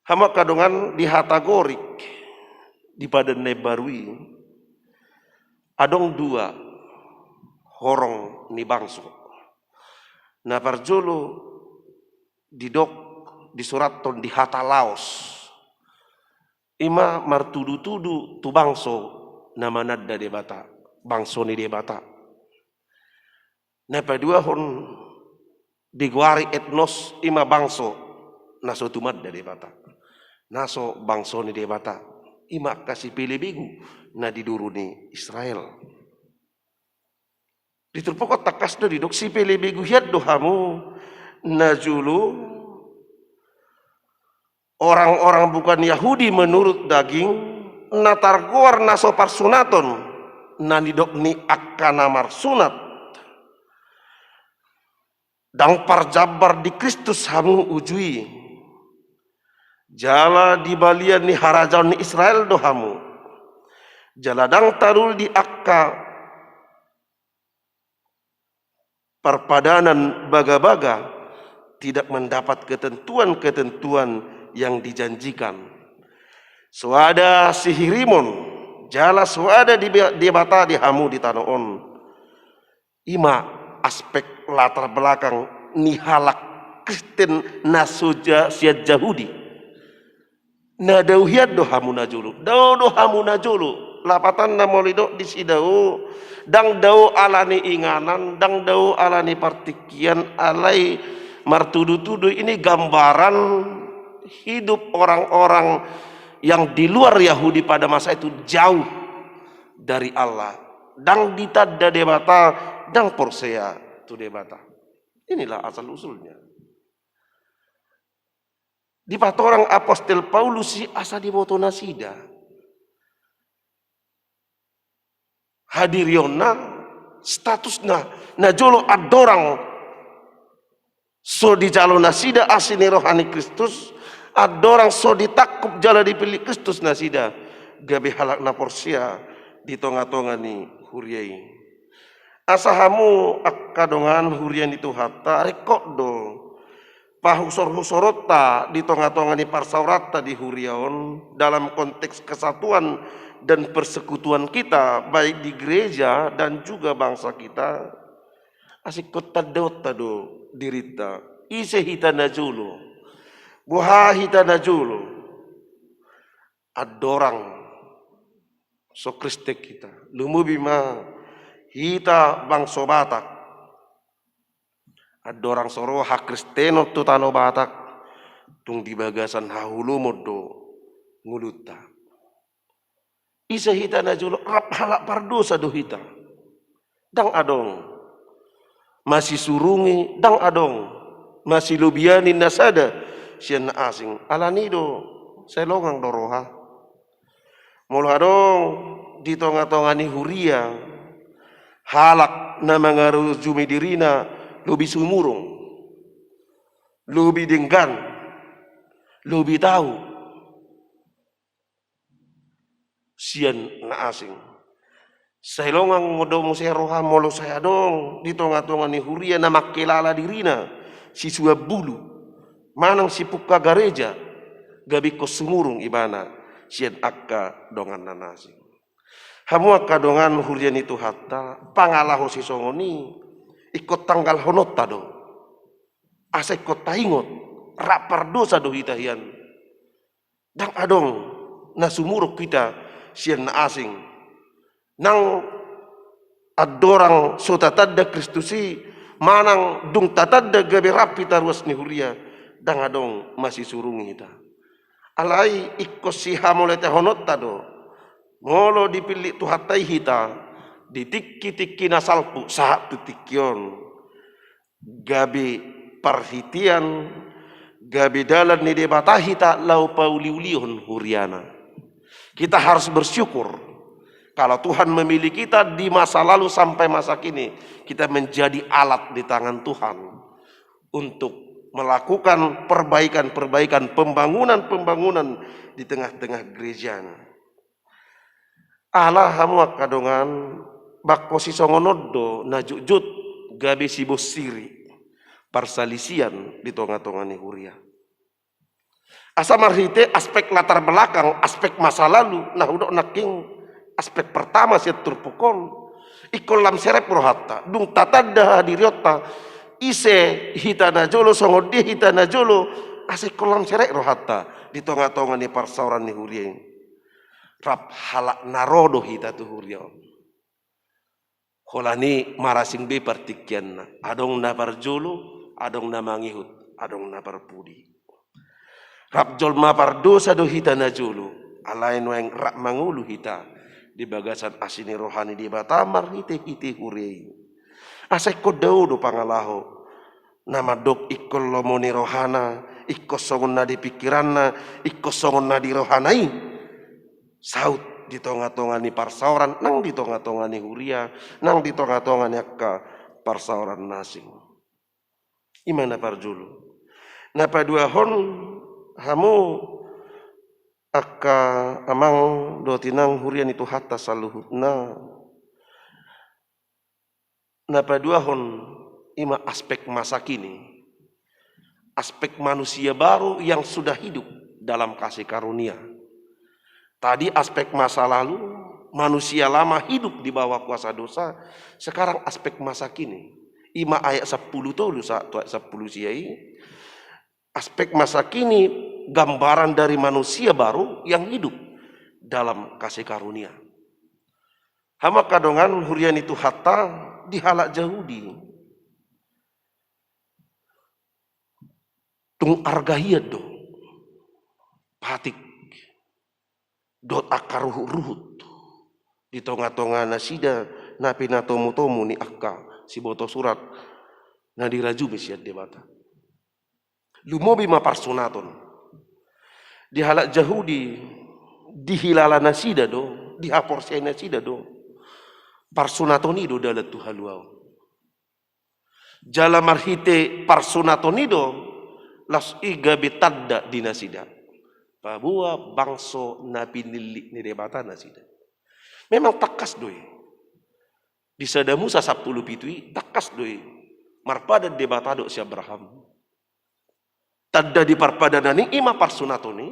Hama kadongan dihatagorik di padan nebarui. Adong dua horong ni bangso. Na parjolo didok di surat ton di hata Laos. Ima martudu-tudu tu bangso nama nadda debata. Bangso ni debata. Na padua hon diguari etnos ima bangso naso tumadda debata. Naso bangso ni debata. Ima kasih pilih bigu na diduru ni Israel. Diterpokot takas do didok si pilih bigu hiad dohamu na julu orang-orang bukan Yahudi menurut daging natargoar naso parsunaton na didok ni akana marsunat dang parjabar di Kristus hamu ujui jala di balian ni harajaun ni Israel dohamu jala dang tarul di akka perpadanan baga-baga tidak mendapat ketentuan-ketentuan yang dijanjikan. Suada sihirimon jala suada di bata di hamu di tanoon. Ima aspek latar belakang nihalak Kristen nasuja siat Yahudi. Na dauhiat dohamu najulu. Dohamu najulu. Lapatan namolido di sidau. Dang dau alani inganan, dang dau alani partikian alai martudu-tudu. Ini gambaran hidup orang-orang yang di luar Yahudi pada masa itu jauh dari Allah. Dang ditadda debata, dang porsea tu debata. Inilah asal usulnya. Di patorang apostel Paulus si asa di boto nasida. Hadirionna statusna najolo adorang so di jalo nasida asini rohani Kristus. Adorang so ditakup jala dipilih Kristus nasida gabe halak na porsia di tonga-tonga ni huriai asahamu akadongan hurian itu hatta rekod do pahusor-husorota di tonga-tonga ni parsaurata di huriaon dalam konteks kesatuan dan persekutuan kita baik di gereja dan juga bangsa kita asik kota do dirita ise hita najulu buha hita najulu adorang so Kriste kita lumubima hita bangso Batak adorang soroha Kristeno tutano Batak tung di bagasan hahulu modo nguluta isa hita najulu rap halak pardosa do hita dang adong masih surungi dang adong masih lubiani nasada sian asing alanido selongang doroha mulu adong di tonga-tongani huria halak na mangaru jumi dirina lubi sumurung lubi denggan lubi tahu sian na asing sailongang ngodomo saya roha molo saya dong di tonga-tongani huria na makkelala dirina si suab bulu manang si pukka gareja gabi ko sumurung ibana sian akka dongan nanasi hamu akka dongan hurian itu hatta pangalaho si songoni ikut tanggal honot tado asa ikut taingot rapar dosa do hitahian dang adong na sumuruk kita sian na asing nang adorang so tatadda Kristusi manang dung tatadda gabe rapi taruas ni huria dang adong masih surungi ita alai ikko si hamolete honot tado ngolo dipilih tu hatai hita ditikki-tikki nasalpu saat tutikyon gabe parhitian gabe dalan ni debata hita lau pauliulihon huriana kita harus bersyukur kalau Tuhan memilih kita di masa lalu sampai masa kini, kita menjadi alat di tangan Tuhan untuk melakukan perbaikan-perbaikan, pembangunan-pembangunan di tengah-tengah gereja. Allah hamuak kadongan bakko si songonodo najujut gabi si bosiri parsalisian di tonga-tonga ni huria. Asa marhite aspek latar belakang, aspek masa lalu, nah udok naking aspek pertama saya terpukul ikolam serep rohata dung tatanda diriota ise hitana jolo songodi hitana jolo ase kolam serep rohata di tonga-tonga ni parsauran ni huria rap halak narodo hita tu huria holani marasing be partikian adong na parjolo adong na mangihut adong na parpudi rap jolma pardosa do hitana jolo alain weng rak mangulu hita di bagasan asini rohani di batamar hite hurei asai kodau do pangalaho nama dok ikol lomoni rohana ikko songon na di pikiranna ikko songon na di rohanai saut di tonga-tonga ni parsauran nang di tonga-tonga ni huria nang di tonga-tonga ni akka parsauran nasing imana parjulu napa dua hon hamu akka amang do tinang hurian itu hatta saluhutna napa dua hon ima aspek masa kini aspek manusia baru yang sudah hidup dalam kasih karunia tadi aspek masa lalu manusia lama hidup di bawah kuasa dosa sekarang aspek masa kini ima ayat 10 tolu ayat 10 siai aspek masa kini gambaran dari manusia baru yang hidup dalam kasih karunia. Hama kadongan hurian itu hatta dihalak Yahudi. Tung argahiyat do. Patik. Dot akar ruhut. Di tonga-tonga nasida napi na tomu-tomu ni akka si boto surat na dirajumi siat debata. Lumobi ma parsunaton. Di halak Yahudi di hilala nasida do di haporse nasida do parsunatonido dalat tu haluau jala marhite parsunatonido las iga betadda di nasida pabua bangso nabi nili ni debata nasida memang takas doi di sada Musa 10 pitui takas doi marpada debata do si Abraham tadda di parpadanani ima parsunatoni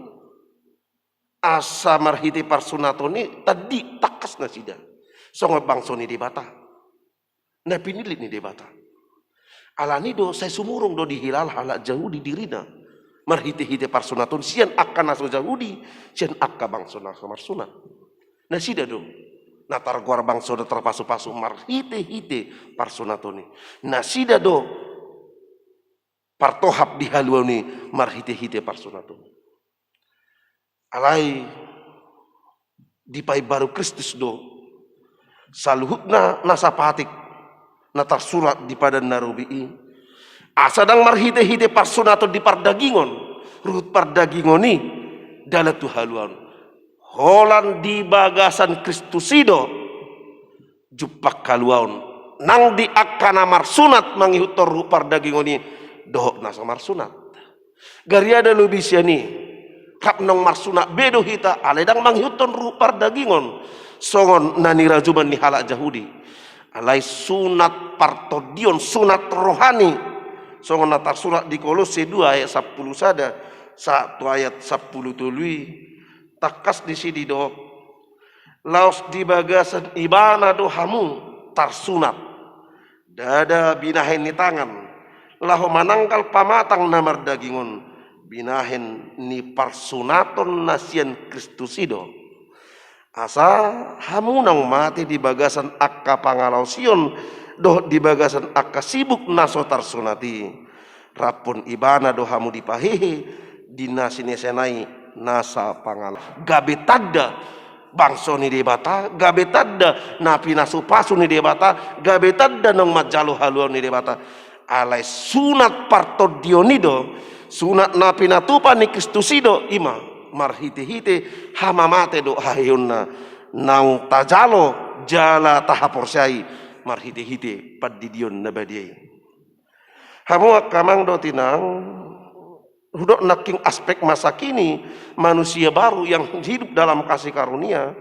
asa marhiti parsunatoni tadi takas nasida songo bangso ni debata na pinilit ni debata alani do saya sumurung do dihilal halak Yahudi dirina marhiti hite parsunaton sian akka naso Yahudi sian akka bangso naso marsunat nasida do natar guar bangso do terpasu-pasu marhite hite parsunatoni nasida do partohap di haluani marhite-hite parsunatum. Alai di pai baru Kristus do saluhutna nasapatik natar surat di padan narubii asadang marhite-hite parsunato di pardagingon ruhut pardagingoni dalatu haluan holan di bagasan Kristusido jupak kaluaun nang di akana marsunat mangihutor ruhut pardagingoni dohok nasa marsunat gariada lubisiani kap nong marsuna bedo hita aledang manghuton ru pardagingon songon nani rajuban ni halak jahudi alai sunat partodion sunat rohani songon natar surat di Kolose 2 ayat 10 sada 1 ayat 10 tului takas di sini do laos di bagasan ibana do hamu tar sunat dada binahen ni tangan lahu manangkal pamatang namar dagingon binahen ni parsunaton nasian Kristusido asa hamunang mati di bagasan akka pangalausion doh di bagasan akka sibuk naso tarsunati rapun ibana do hamu dipahehe dinasine senai nasa pangal gabetadda bangso ni debata gabetadda napi nasu pasu ni debata gabetadda nong majalo haluan ni debata alai sunat partodionido sunat napi natupa ni Kristusido ima marhite-hite hamamate do hayunna nang tajalo jala tahaporsai marhite-hite padidion nabadiai hamu kamang do tinang hudok naking aspek masa kini manusia baru yang hidup dalam kasih karunia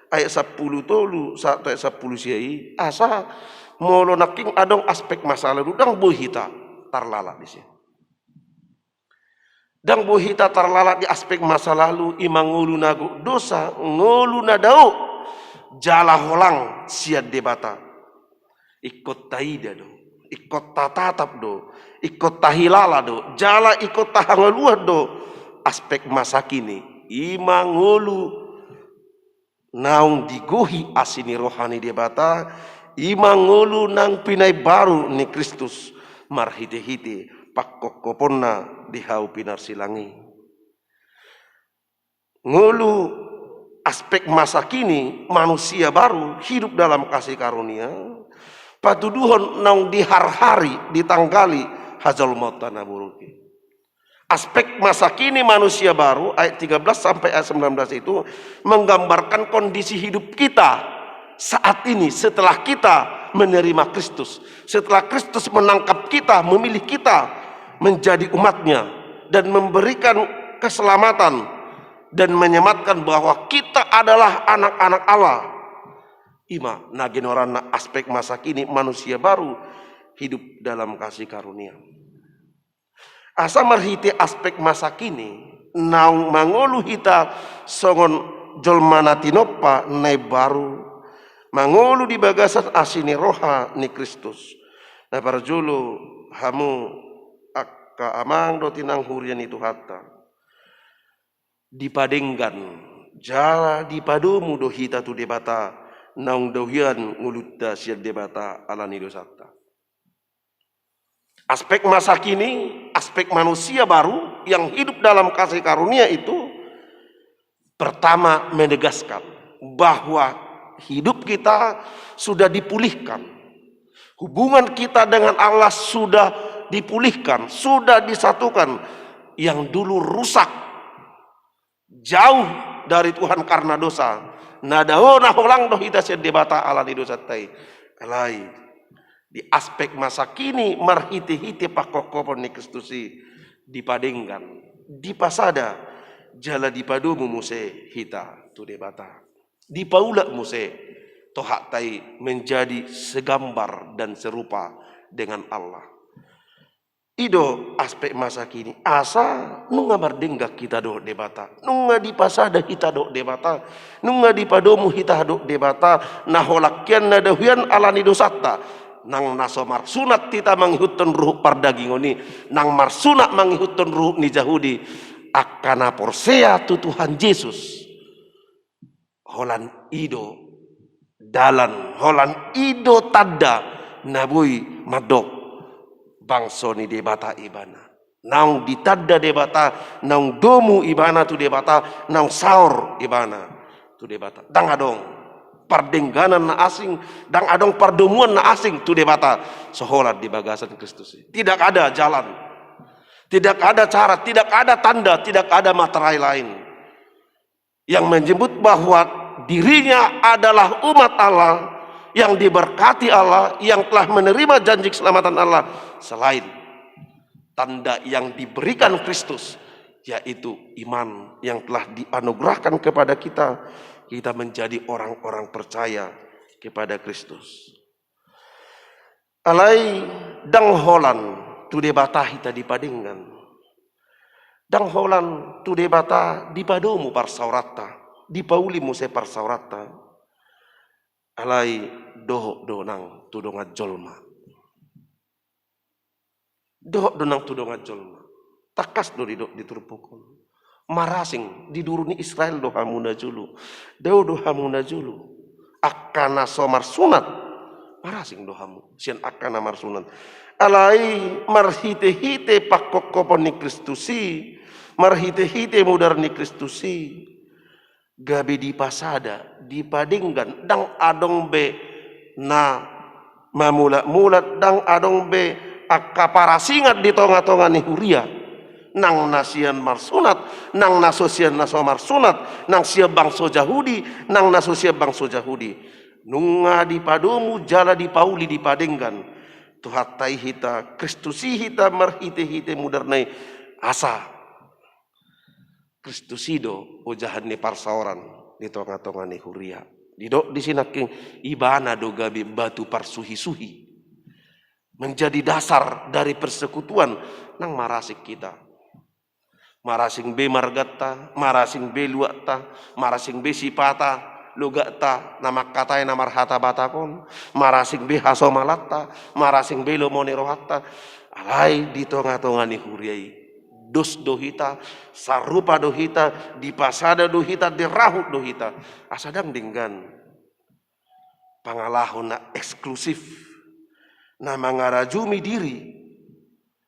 ayat 10 tolu 1 ayat 10 siai asa molo naking adong aspek masa lalu dang bohita tarlala di sini dang bohita terlalat di aspek masa lalu imang ngulu nagu dosa ngulu nadau jala holang siad debata ikut taida do ikut tatatap do ikut tahilala do jala ikut tahangaluah do aspek masa kini imang ngulu naung digohi asini rohani debata imang ngulu nang pinai baru ni Kristus marhite-hite pakokoponna dihau pinar silangi ngulu aspek masa kini manusia baru hidup dalam kasih karunia patuduhon nang dihar-hari ditanggali hazal maut tanaburuki aspek masa kini manusia baru ayat 13 sampai ayat 19 itu menggambarkan kondisi hidup kita saat ini setelah kita menerima Kristus setelah Kristus menangkap kita memilih kita menjadi umatnya dan memberikan keselamatan dan menyematkan bahwa kita adalah anak-anak Allah ima nagenorana aspek masa kini manusia baru hidup dalam kasih karunia asa marhite aspek masa kini naung mangolu hita songon jolmana tinopa nai baru mangolu di bagasan asini roha ni Kristus na parjulu hamu ka amang do tinang hurian itu hatta dipadenggan jala dipadomu do hita tu debata naung dohian ngulutta sia debata alani dosata aspek masa kini aspek manusia baru yang hidup dalam kasih karunia itu pertama menegaskan bahwa hidup kita sudah dipulihkan hubungan kita dengan Allah sudah dipulihkan, sudah disatukan yang dulu rusak jauh dari Tuhan karena dosa nadao naholang doh ita sia debata ala di dosa tai alai di aspek masa kini marhite-hite pakokopon ni Kristusi dipadenggan dipasada jala dipadomu muse hita tu debata dipaula muse tohak tai menjadi segambar dan serupa dengan Allah ido aspek masa kini asa nunga bardengga kita do debata nunga dipasada kita do debata nunga dipadomu kita do debata naholakyan nadahuyan alani dosata nang nasomar sunat kita mangihutun ruh pardagingoni nang marsunat mangihutun ruh ni Jahudi akana porsea tu Tuhan Yesus holan ido dalan holan ido tadda nabui madok bangso ni debata ibana naung ditadda debata naung domu ibana tu debata naung saur ibana tu debata dang adong pardengganan na asing, dang adong pardomuan na asing tu debata seholat di bagasan Kristus. Tidak ada jalan, tidak ada cara, tidak ada tanda, tidak ada materai lain yang menyebut bahwa dirinya adalah umat Allah yang diberkati Allah, yang telah menerima janji keselamatan Allah, selain tanda yang diberikan Kristus, yaitu iman yang telah dianugerahkan kepada kita. Kita menjadi orang-orang percaya kepada Kristus. Alai dang holan tu debata hita dipadinggan. Dang holan tu debata dipadomu parsaurata, dipaulimu se parsaurata. Alai doho donang tu donga jolma. Doho donang tu donga jolma. Takas do diturpukun. Marasing diduruni Israel do hamuna julu, deu do hamuna julu, akana somar sunat, marasing do hamu, sian akana mar sunat, alai marhite-hite pakokopon ni Kristusi, marhite-hite mudar ni Kristusi, gabi dipasada, dipadinggan, dang adong be na mamula-mulat, dang adong be akaparasingat di tonga-tonga ni Huria. Nang nasian marsunat, nang nasosian naso marsunat, nang siya bangso Yahudi, nang nasosia bangso Yahudi. Nunga di padomu jala di pauli di padenggan. Tuhatai hita, Kristusi hita marhite-hite mudernai asa. Kristusido ujahan ni parsaoran di tonga-tonga ni Huria. Di sinaking ibana do gabi batu parsuhi-suhi. Menjadi dasar dari persekutuan nang marasik kita. Marasing be margatta, marasing be luatta, marasing be sipata, lugatta, nama katai namar hata batakon, marasing be hasomalatta, marasing be lomone rohatta, alai di tonga-tonga ni Huriai, dos dohita, sarupa dohita, dipasada dohita, dirahut dohita, asadang dinggan, pangalahon na eksklusif, na mangarajumi diri,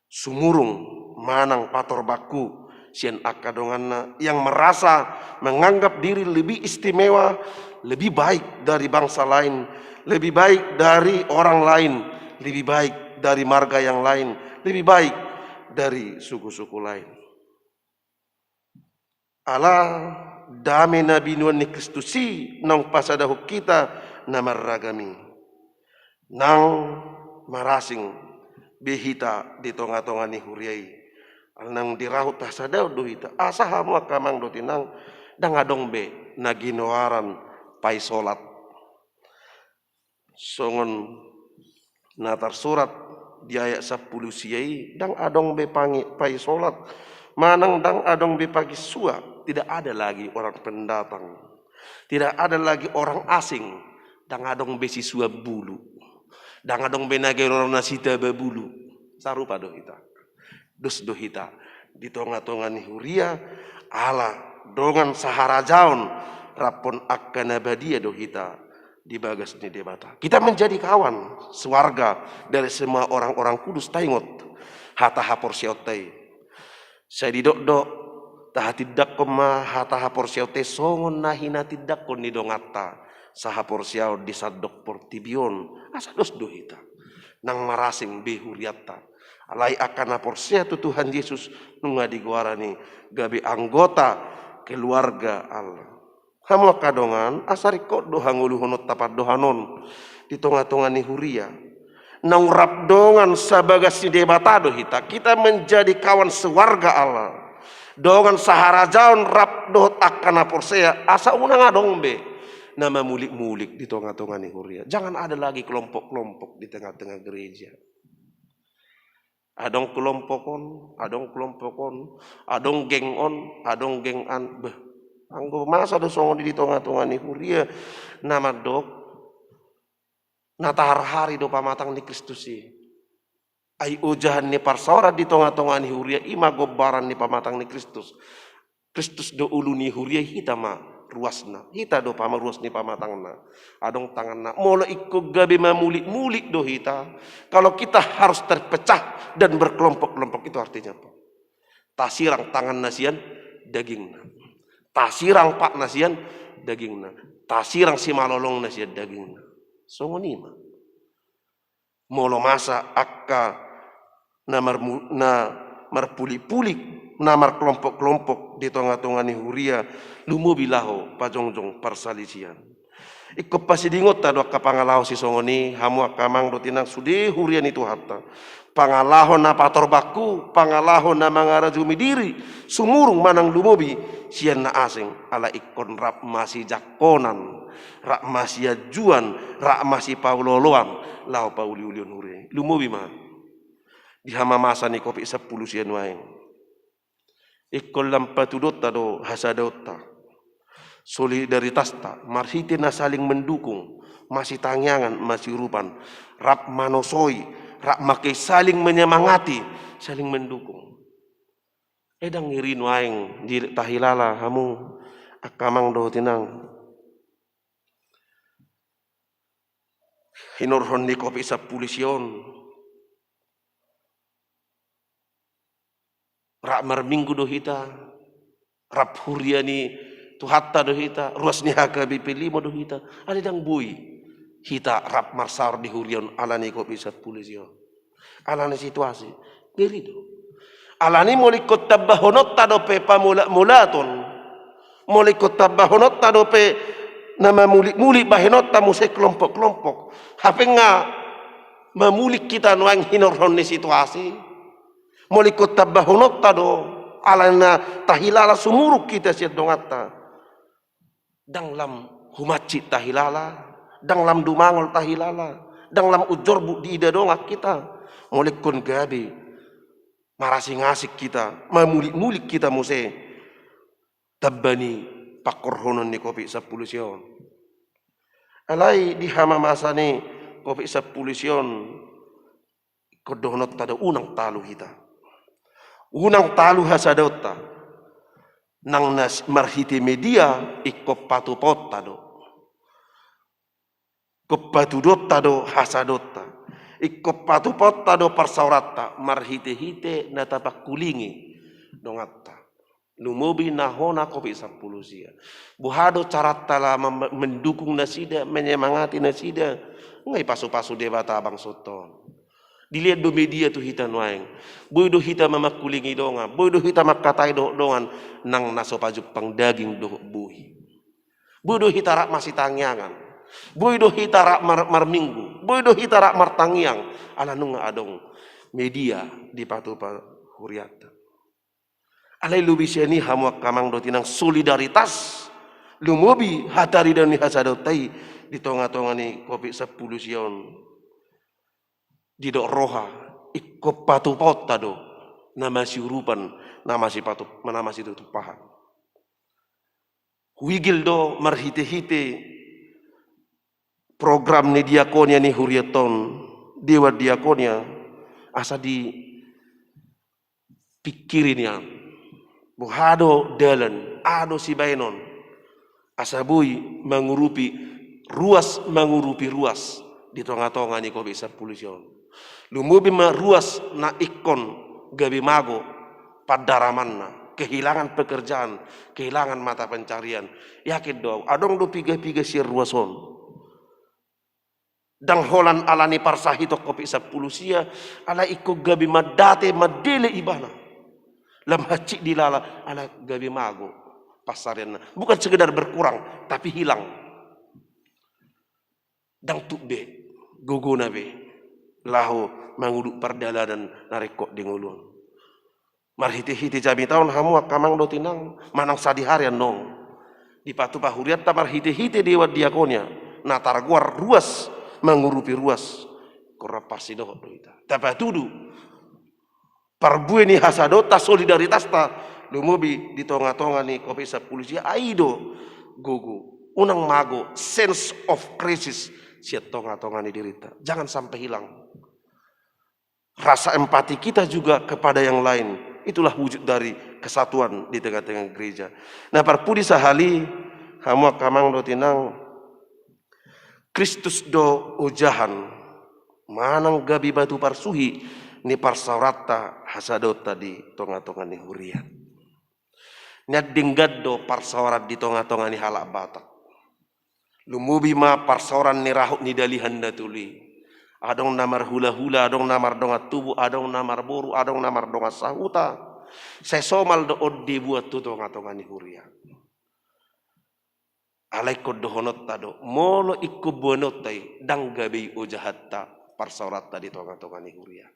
sumurung manang pator baku, sian akadonganna yang merasa menganggap diri lebih istimewa, lebih baik dari bangsa lain, lebih baik dari orang lain, lebih baik dari marga yang lain, lebih baik dari suku-suku lain. Allah dame nabi nuan ni Kristusi nang pasadahu kita namarragami nang marasing behita di tonga-tonga ni Huriai. Nang dirahut tasadaw dohita asa hamu akamang do tinang dangadong be naginoaran pai solat songon natar surat di ayat 10 siai dang adong be pangi pai solat manang dang adong be pagi sua. Tidak ada lagi orang pendatang, tidak ada lagi orang asing, dang adong be sisua bulu, dang adong be nagenoran nasita babulu sarupa dohita. Dus dohita di tonga-tonga ni Huria ala dongan sahara jaun rapon akkana badia dohita di bagas ni debata. Kita menjadi kawan sewarga dari semua orang-orang kudus taingot hata hapor siautai. Saya didok-dok tahatidak koma hata hapor siautai songon nahina tidak kon ni dongata sahapor siau disadok portibion asa dos dohita nang marasing behuriata. Alai akan aporsia tu Tuhan Yesus nunga diguarani gabi anggota keluarga Allah. Hamu kadongan asarikot dohanguluhonot tapat dohanon di tonga-tonga ni Huria. Nang rap dongan sabagas si debata dohita kita menjadi kawan sewarga Allah. Dongan sahara jaun rap dohot akan aporsia asa unang adong be. Nama mulik-mulik di tonga-tonga ni Huria. Jangan ada lagi kelompok-kelompok di tengah-tengah gereja. Adong kelompokon, adong geng on, adong geng an. Beh, anggo masa do songo di tonga-tonga ni Huria nama dok natahar hari do pamatang ni Kristusi. Ai ujahan ni parsora di tonga-tonga ni Huria ima gobaran ni pamatang ni Kristus. Kristus do ulu ni Huria hita ma ruasna, hita do pama ruas ni pamatangna. Adong tanganna molo ikko gabe mamulik-mulik do hita. Kalau kita harus terpecah dan berkelompok-kelompok itu artinya apa? Tasirang tangan nasian dagingna. Tasirang pak nasian dagingna. Tasirang si malolong na siya dagingna. Songonima. Molo masa akka na marpuli-pulik na markelompok-kelompok di tengah-tengah ni huria lumubilaho pajongjong parsalisian. Ikko pasidingot tado kapangalaho si songoni hamu akamang dotinang sude hurian itu hatta. Pangalaho na patorbaku, pangalaho na mga rajumidiri, sumurung manang lumubi siyan na asing ala ikon rap masih jakonan, rap masih juan, rap masih pauloloan, lau pauli-ulion hure. Lumubi mah. Di hama masa ni kopi 10 siyan waeng. Ikon lampatudot tado hasadota. Solidaritas tak, marsite na saling mendukung, masih tangyangan, masih rupan, rap manosoi, rap makai saling menyemangati, saling mendukung. Edang ngirin waeng di tahilala hamu akamang do tinang. Hinurhon ni kopi sa pulisyon. Rap marminggu do hita, rap huriani tu hatta do hita, ruas ni haka BP5 do hita, ada dang bui hita rap marsar di hurion ala ni kopi sa pulisyon. Ala ni situasi, ngeri do. Ala ni molikot tabahonot tado pe pamula-mulaton, molikot tabahonot tado pe nama muli bahenot tamu se kelompok-kelompok. Hape nga mamulik kita nuang hinorhon ni situasi, molikot tabahonot tado ala na tahilala sumuruk kita siat dongata. Dang lam humacit tahilala, dang lam dumangol tahilala, dang lam ujor bu di ida dongak kita. Molekon gabi, marasing asik kita, mamulik-mulik kita muse. Tabbani pakorhonon ni kopi 10 sion. Alai di hama masa ni kopi 10 sion, kodohnot tada unang talu kita. Unang talu hasadota. Nang nas marhiti media ikop patupot tado, kopatudot tado hasadota, ikop patupot tado parsaurata marhite-hite natapak kulingi dongatta, lumubi nahona kopi 10 sia, buhado caratala mendukung nasida, menyemangati nasida, ngai pasu-pasu debata abang soton. Dilihat do media tu hita nuaeng, boy do hita mamakulingi donga, boy do hita makatai dongan nang nasopajuk pang daging do buhi, boy do hita rak masih tangyangan, boy do hita rak marminggu, boy do hita rak martangyang, ala nunga adong media di patupa huriata. Alai lubi seni hamuak kamang do tinang solidaritas, lumubi hatari dan ni hasadotai di tonga-tonga ni kopi 10 sion. Didok roha ikop patupot tado nama si urupan nama si patup nama si tutupahan wigil do marhite-hite program ni diakonia ni huriaton dewa diakonia asa di pikirin yang buhado dalan ado si bainon asa bui mengurupi ruas di tengah-tengah ni kopi 10 sion. Lumubi ma ruas na ikon gabi mago padaramanna, kehilangan pekerjaan, kehilangan mata pencarian. Yakin do, adong do piga-piga sir ruason. Dang holan alani parsahito kopi 10 sia, ala ikko gabi madate madele ibana. Lam hacik dilala ala gabi mago pasarian. Bukan sekedar berkurang, tapi hilang. Dang tukbe, gogona be. Lahu manguduk perdalanan narekok di ngulun. Marhiti-hiti jami tahun hamu akamang do tinang manang sadi harian nong. Di patu pahuriat ta marhiti-hiti dewa diakonia. Natar guar ruas mengurupi ruas. Korapasi do ita. Tapi tudu parbue ni hasadota solidaritas ta lumubi di tonga-tonga ni kopi 10 sia aido gogo. Unang mago sense of crisis siat tonga-tonga ni dirita. Jangan sampai hilang. Rasa empati kita juga kepada yang lain. Itulah wujud dari kesatuan di tengah-tengah gereja. Nah parpudi sahali hamu kamang do tinang Kristus do ujahan manang gabi batu parsuhi ni parsaurata hasadota di tonga-tonga ni hurian. Nyad dinggad do parsaurat di tonga-tonga ni halak batak. Lumubi ma parsoran ni rahut ni dalihan da tuli. Adong namar hula-hula, adong namar dongat tubuh, adong namar boru, adong namar dongat sahuta. Sesomal do oddi buat tuto ngatongan ni huria. Alai kod dohonot tado, molo ikku bonot tai, dang gabi ujahatta parsoratta di tonga-tonga ni huria.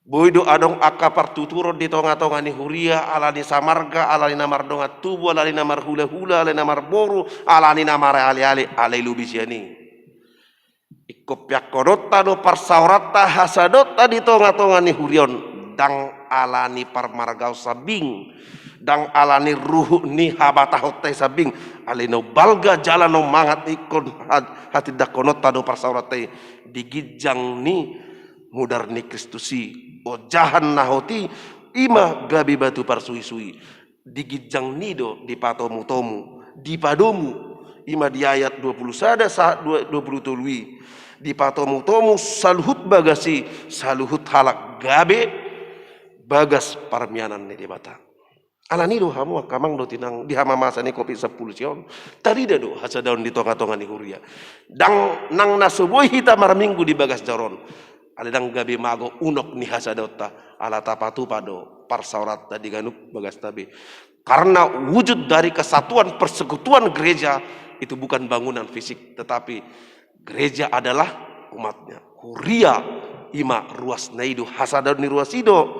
Boydo adong akapar tuturo di tonga-tonga ni huria, alani samarga, alani namar dongat tubuh, alani namar hula-hula, alani namar boru, alani namar ali-ali, alai lubisiani. Ikopyak kodotta do parsauratta hasadotta di tonga-tonga ni hurion, dang alani parmargau sabing, dang alani ruhu ni habatahot sabing, alino balga jalan no mangat ikon hati dakonotta do parsauratta digijang ni mudar ni Kristusi o jahan nahoti ima gabi batu parsui-sui digijang nido di patomu-tomu di padomu ima di ayat 20 sada 20 tului di patomu-tomu saluhut bagasi saluhut halak gabe bagas parmianan ni debata alani do hamu kamang do tinang di hama masa ni kopi 10 sion tadi do hasa daun di tonga-tonga ni huria dang nang nasuboy hita maraminggu di bagas jaron aledang gabe mago unok ni hasadota ala tapatu pado parsaurat tadi ganuk bagas tabe karena wujud dari kesatuan persekutuan gereja itu bukan bangunan fisik tetapi gereja adalah umatnya huria ima ruas naidu hasadaun ni ruasido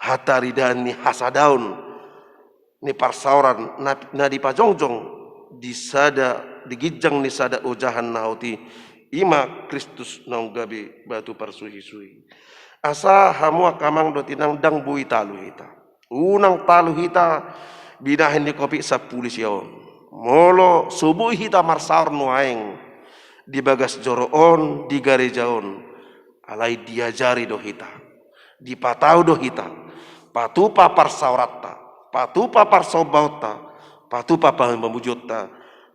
hataridan ni hasadaun ni parsauran na di pajongjong di sada digijang ni sada ujahan nauti ima Kristus nong gabi batu parsuhi-suhi asa hamu kamang do tinang dang bui talu hita unang talu hita binahin di kopi 10 sion molo subuh hita marsaur nuaing di bagas joroon di garejaon alai diajari do hita di patau do hita patupa parsauratta patupa parsobauta patupa pamemujutta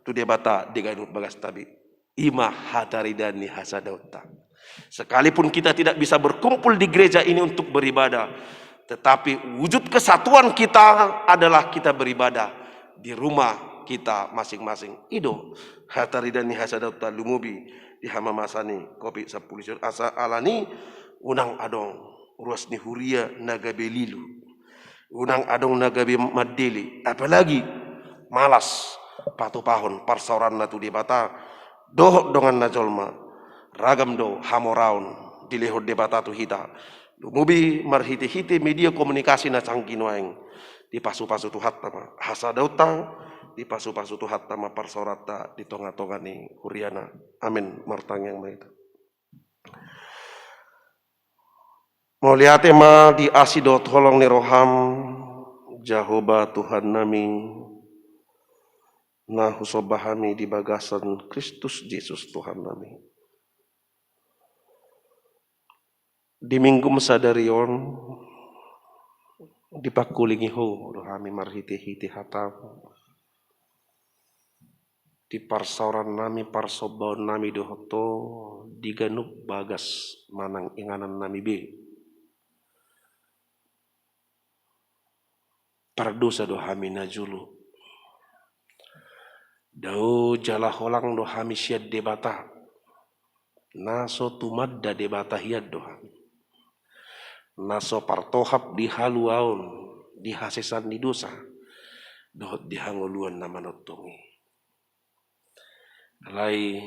tu debata diganut bagas tabi ima hataridani hasadauta. Sekalipun kita tidak bisa berkumpul di gereja ini untuk beribadah, tetapi wujud kesatuan kita adalah kita beribadah di rumah kita masing-masing. Ido hataridani hasadauta lumubi di hama masani kopi 10 asa alani unang adong ruas ni huria nagabe lilu. Unang adong nagabe madeli, apalagi malas patupahon parsauran natu di bata doh dongan najolma ragam do hamoraun dilehod debata tu hita lumubi marhiti-hiti media komunikasi na cangkinuaing di pasu-pasu tu hatta hasadauta di pasu-pasu tu hatta ma parsaurata di tonga-tonga ni huriana amin martang yang maita mau lihat ma di asidot holong ni roham Jehovah Tuhan nami nah husobahami di bagasan Kristus Yesus Tuhan nami. Di minggu mesadarion dipakulingi ho rohami marhiti-hiti hatam. Di parsauran nami parsobaon nami dohoto diganuk bagas manang inganan nami be. Pardosa dohami najulu. Dau jala holang do hami siad debata naso tumadda debata hiad do hami naso partohap di haluaon di hasesan di dosa dohot di hangoluan na manotongi alai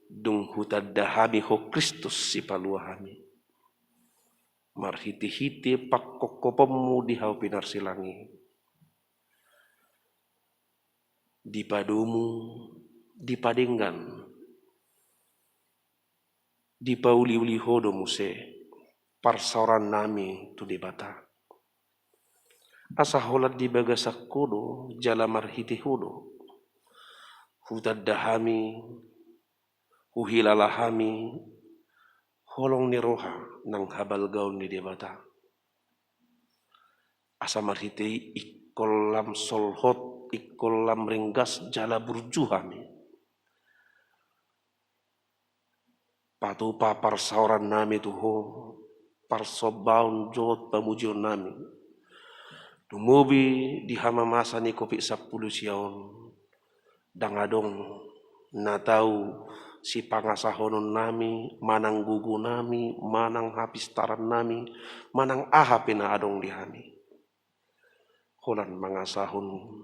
dung hutadda hami ho Kristus si palua hami marhiti-hiti pakkokopemu di hau pinar silangi di padumu, di padenggan, di pauli-uli hodo muse, parsauran nami tu debata. Asa holat di bagasak kodo, jala marhiti hodo. Hutad dahami, huhilalahami, holong ni roha nang habal gaun ni debata. Asa marhiti ikolam solhot ikolam ringgas jala burjuhami patupa parsauran nami tuho parsobaun jot pamujion nami tumubi di hama masa ni kopi 10 siaon dangadong na tahu si pangasahonon nami, manang gugu nami, manang hapistaran nami, manang ahapin na adong dihami. Holan mangasahon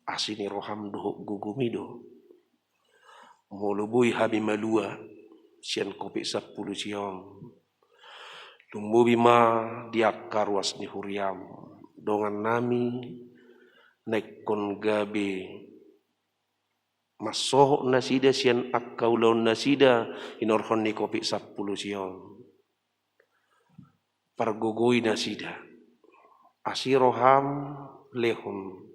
asini roham doho gugumido. Molubui habi malua, sian kopi 10 siang. Lumbubi ma diakar ruas ni huriam, dongan nami naikon gabe masoh nasida sian akkau laun nasida inorhon ni kopi 10 siang. Pargogoi nasida asiroham lehon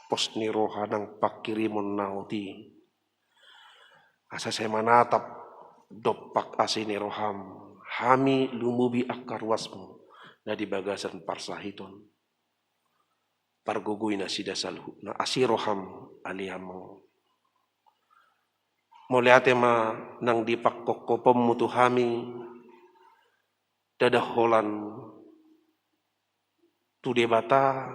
pos ni roha nang pakirimon nauti. Asa saya manatap dopak asini roham. Hami lumubi akar wasmu na di bagasan parsahiton. Pargugui na sida salhu na asiroham aliamo. Moliate ma nang dipakkokopom mutu hami dadaholan tu debata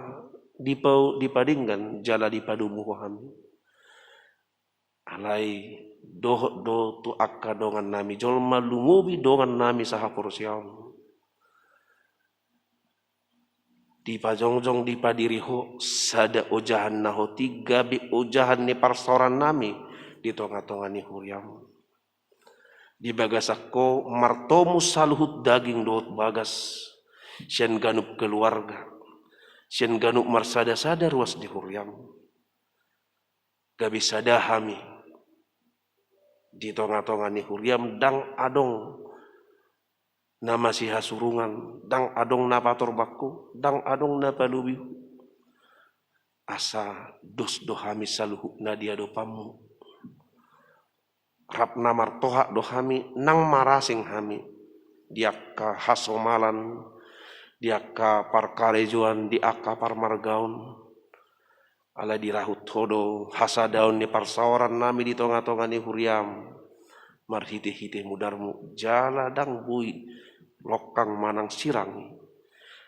dipadinggan jala dipadumuho hami. Alai do tu akka dongan nami jolma lumubi dongan nami saha porsiam. Di pajongjong di padiriho sada ojahan naho 3 bi ojahan ni parsoran nami di tonga-tonga ni huriam. Di bagasakko martomu saluhut daging dohot bagas sian ganup keluarga sian ganup marsada-sada ruas di huriam. Gabi sada hami di tonga-tonga ni huriam dang adong nama si hasurungan, dang adong na pator bakku, dang adong na palubi. Asa dos dohami saluhu na dia dopamu. Rap na martoha dohami nang marasing hami. Diakka hasomalan, diakka parkarejuan, diakka parmargaun. Ala dirahut hodo hasa daun ni parsawaran nami di tonga-tonga ni huriam. Marhite-hite mudarmu jala dang bui lokang manang sirangi.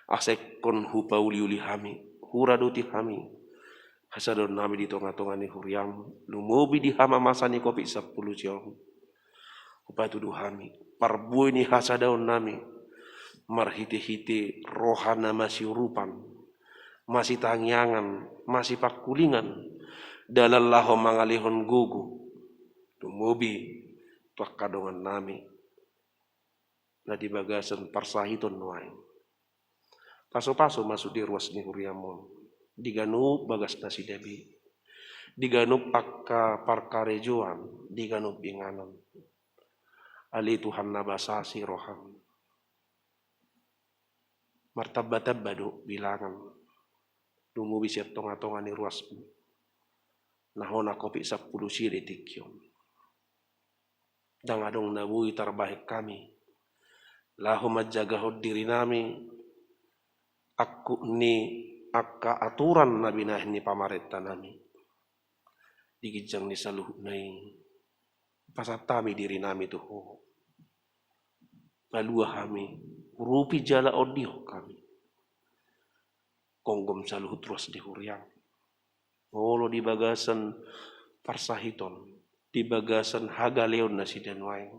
Asek kon hupa uli-uli hami, huraduti hami. Hasa daun nami di tonga-tonga ni huriam. Lumubi di hama masa ni kopi 10 siang. Hupa tuduh hami. Parbui ni hasa daun nami. Marhite-hite rohana masih rupan. Masih tangyangan, masih pakulingan, dalallahu mangalihon gugu, tumubi tuak kadongan nami, na di bagasan parsahiton nuain. Paso-paso masuk di ruas ni huriamon, diganup bagas nasi debi, diganup akka parkarejuan, diganup inganan, ali Tuhan nabasasi roham, martabba-tabbado bilangan. Lumubi siya tonga-tonga ni ruasmu. Nahona kopi 10 siri tikyon. Dang adong nabui tarbahik kami. Laho majagahod diri nami. Aku ni akka aturan na binahin ni pamareta nami. Digijang ni saluh na pasatami diri nami tuho. Palua kami. Rupi jala odio kami. Konggom saluhut ruas di huriam. Olo di bagasan parsahiton, di bagasan hagaleon na si Denwaing,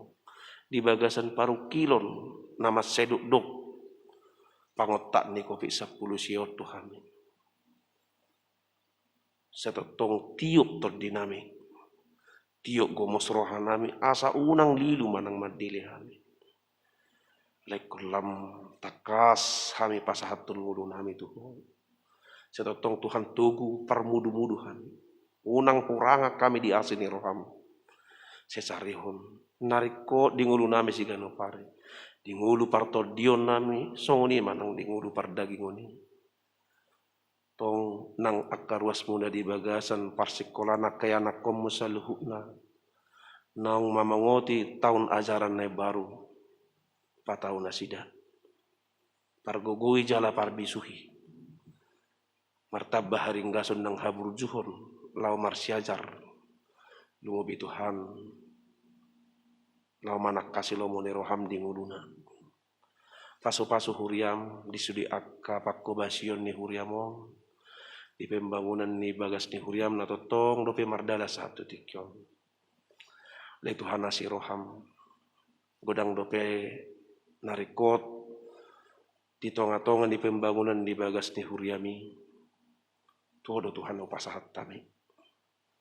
di bagasan parukilon nama seduk dok, pangotak ni kopi 10 siot Tuhan. Setotong tiup terdinami, tiup gomos rohanami, asa unang lilu manang madili kami. Lekolam takas kami pasahatun mudu nami Tuhan. Setotong Tuhan tugu parmudu-mudu kami. Unang kuranga kami di asini roham. Sesarihon. Nariko dingulu nami si ganopari. Dingulu partol dion nami. Songoni manang dingulu pardagingoni. Tong nang akaruas muna di bagasan parsikolana kaya nakom saluhuna. Nang mamangoti tahun ajaran na baru. Patau na sida. Pargogoi jala parbisuhi. Martabah haringgason ng haburjuhon, lau marsiajar, lumubi Tuhan, lau manak kasih lomo neroham di nguluna. Paso-paso huriam, disudi akka pakkobasion ni huriamon, di pembangunan ni bagas ni huriam na totong dope mardala satu tikyon. Le Tuhan nasi roham godang dope narikot di tonga-tonga di pembangunan di bagas ni huriami tuodo Tuhan upasahat tami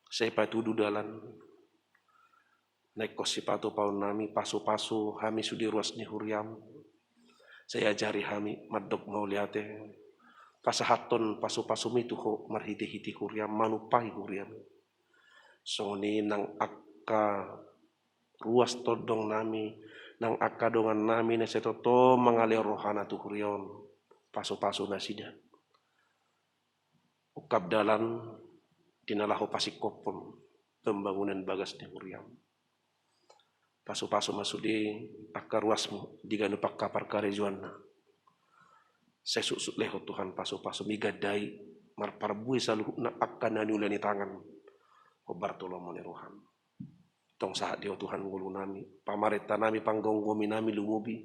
saya patudu dalan naik kos sipatu paun nami pasu-pasu hami sudi ruas ni huriam saya ajari hami madok mau liate pasahaton pasu-pasu mitu ho marhiti-hiti huriam manupai huriam soni nang akka ruas todong nami nang akadongan nami na setoto mengalir rohana tu hurion paso-paso nasida ukap dalan dinalaho pasikopon pembangunan bagas di huriam paso-paso masudi akka ruasmu diganu pakka parkarejuanna sesuk leho Tuhan paso-paso migadai marparbui saluhna akka nanulani tangan o Bartolomeo ni rohan tong saat dia Tuhan ngulu nami pamareta nami panggonggomi nami lumubi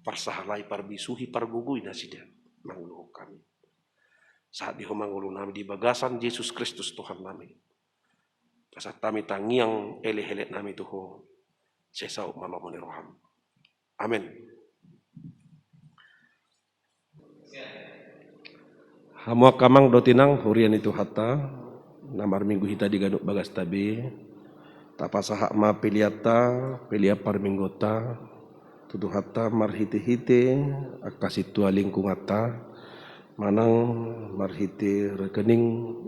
parsahalai parbisuhi pargugui nasida mangulu kami saat dia mangulu nami di bagasan Yesus Kristus Tuhan nami pasat kami tangiang ele-ele nami tuho sesau malamoni roham amin. Hamu kamang dotinang hurian itu hatta namar minggu hita diganuk bagas tabi tapasaha ma piliata pilia parminggota tutu hatta marhiti-hiti akasitua lingkungata manang marhiti rekening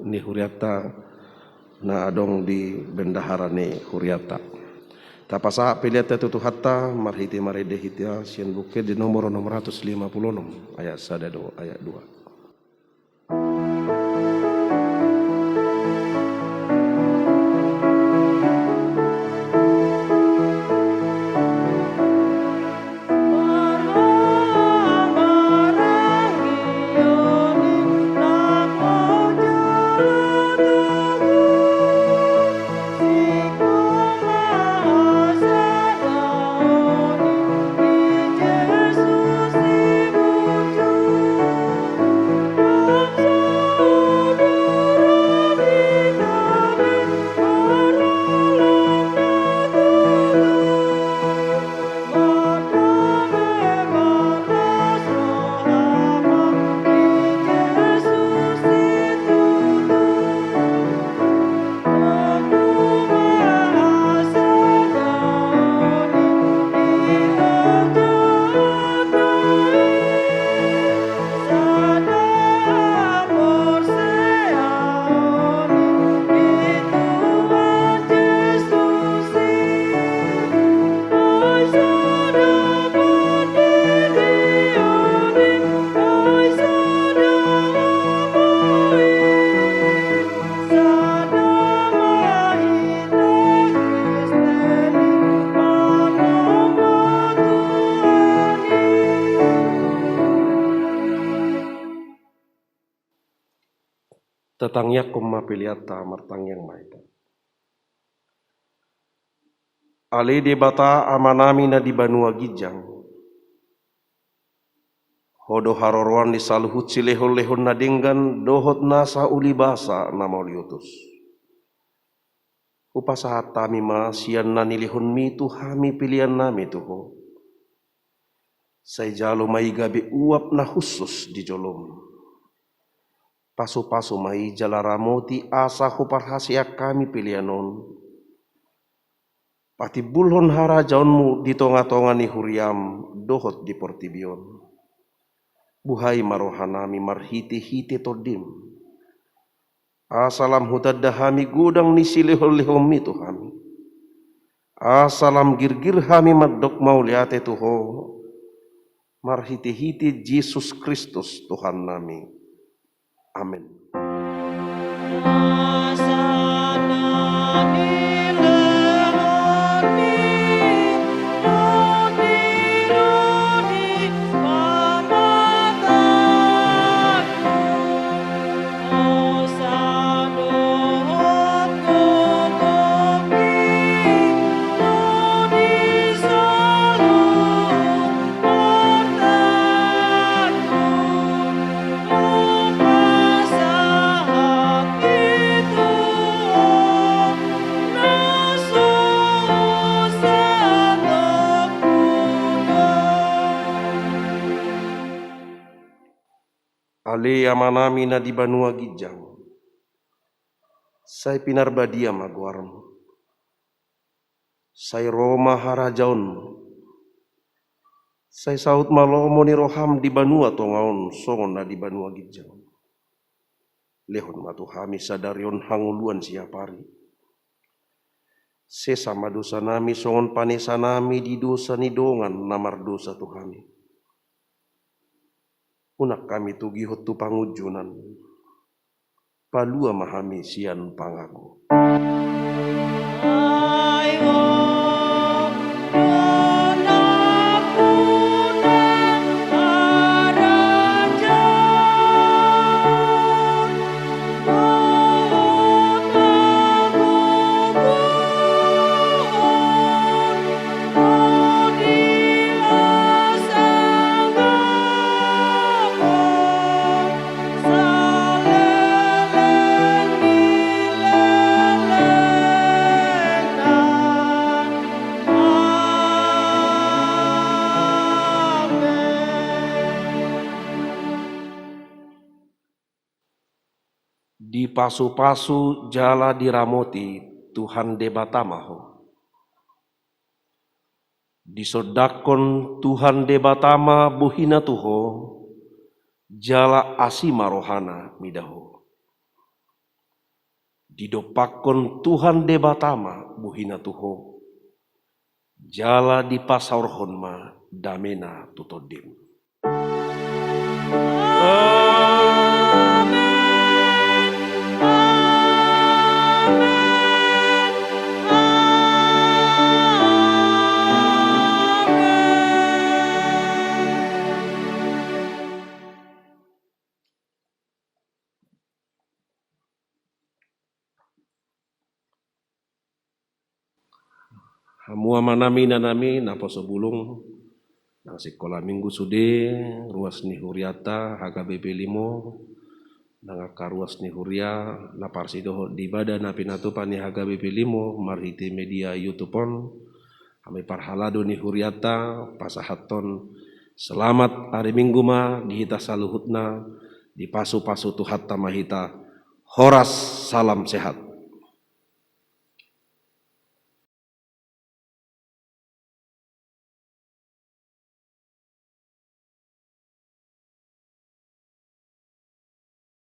ni huriata na adong di bendahara ni huriata tapasaha piliata tutu hatta marhiti marede hitia sian bukit di nomor 656 ayat 1 ayat 2. Tatangnya koma piliata martang yang maita. Ale de bata amanami na di Banua Gijang. Hodo harorwan di saluhut silehon-lehon na dinggan dohot nasa ulibasa na mauliutus. Upasahat tami ma siyan na nilihon mitu hami pilihan nami tuho. Say jalo may gabi uap na husus di jolom. Paso-paso mai jalaramoti asa huparhasia kami pilihanon. Pati bulhon hara jaunmu di tonga-tonga ni huriam dohot di portibion. Buhai marohanami marhiti-hiti todim. Asalam hutadahami gudang ni silihol-lihom itu hami. Asalam girgir hami madok mauliate tuho. Marhiti-hiti Yesus Kristus Tuhan nami. Amin. Itu alea manamina di Banua Gijang. Sai pinarbadia maguarmu. Sai Roma harajaun. Sai saut malomo ni roham di Banua tongaon songon na di Banua Gijang. Lehon matu hami sadarion hanguluan siapari. Sesama dosa nami songon panesa nami di dosa ni dongan namar dosa Tuhami. Unak kami tugihot tu pangujunan. Palua mahami sian pangaku. Di pasu-pasu jala diramoti Tuhan debatamaho. Disodakon Tuhan debatama buhina tuho jala asima rohana midaho. Didopakon Tuhan debatama buhina tuho jala di pasaurhon ma damena tutodim. Hamua manami nanami napa sebulung nang sekolah minggu sude ruas ni huriata HKBP 5 nang ruas ni huria naparsido di badan napinato pani HKBP 5 marhiti media YouTubeon kami parhalado ni huriata pasahaton selamat hari minggu ma dihita saluhutna di pasu-pasu tuhat tamahita horas salam sehat.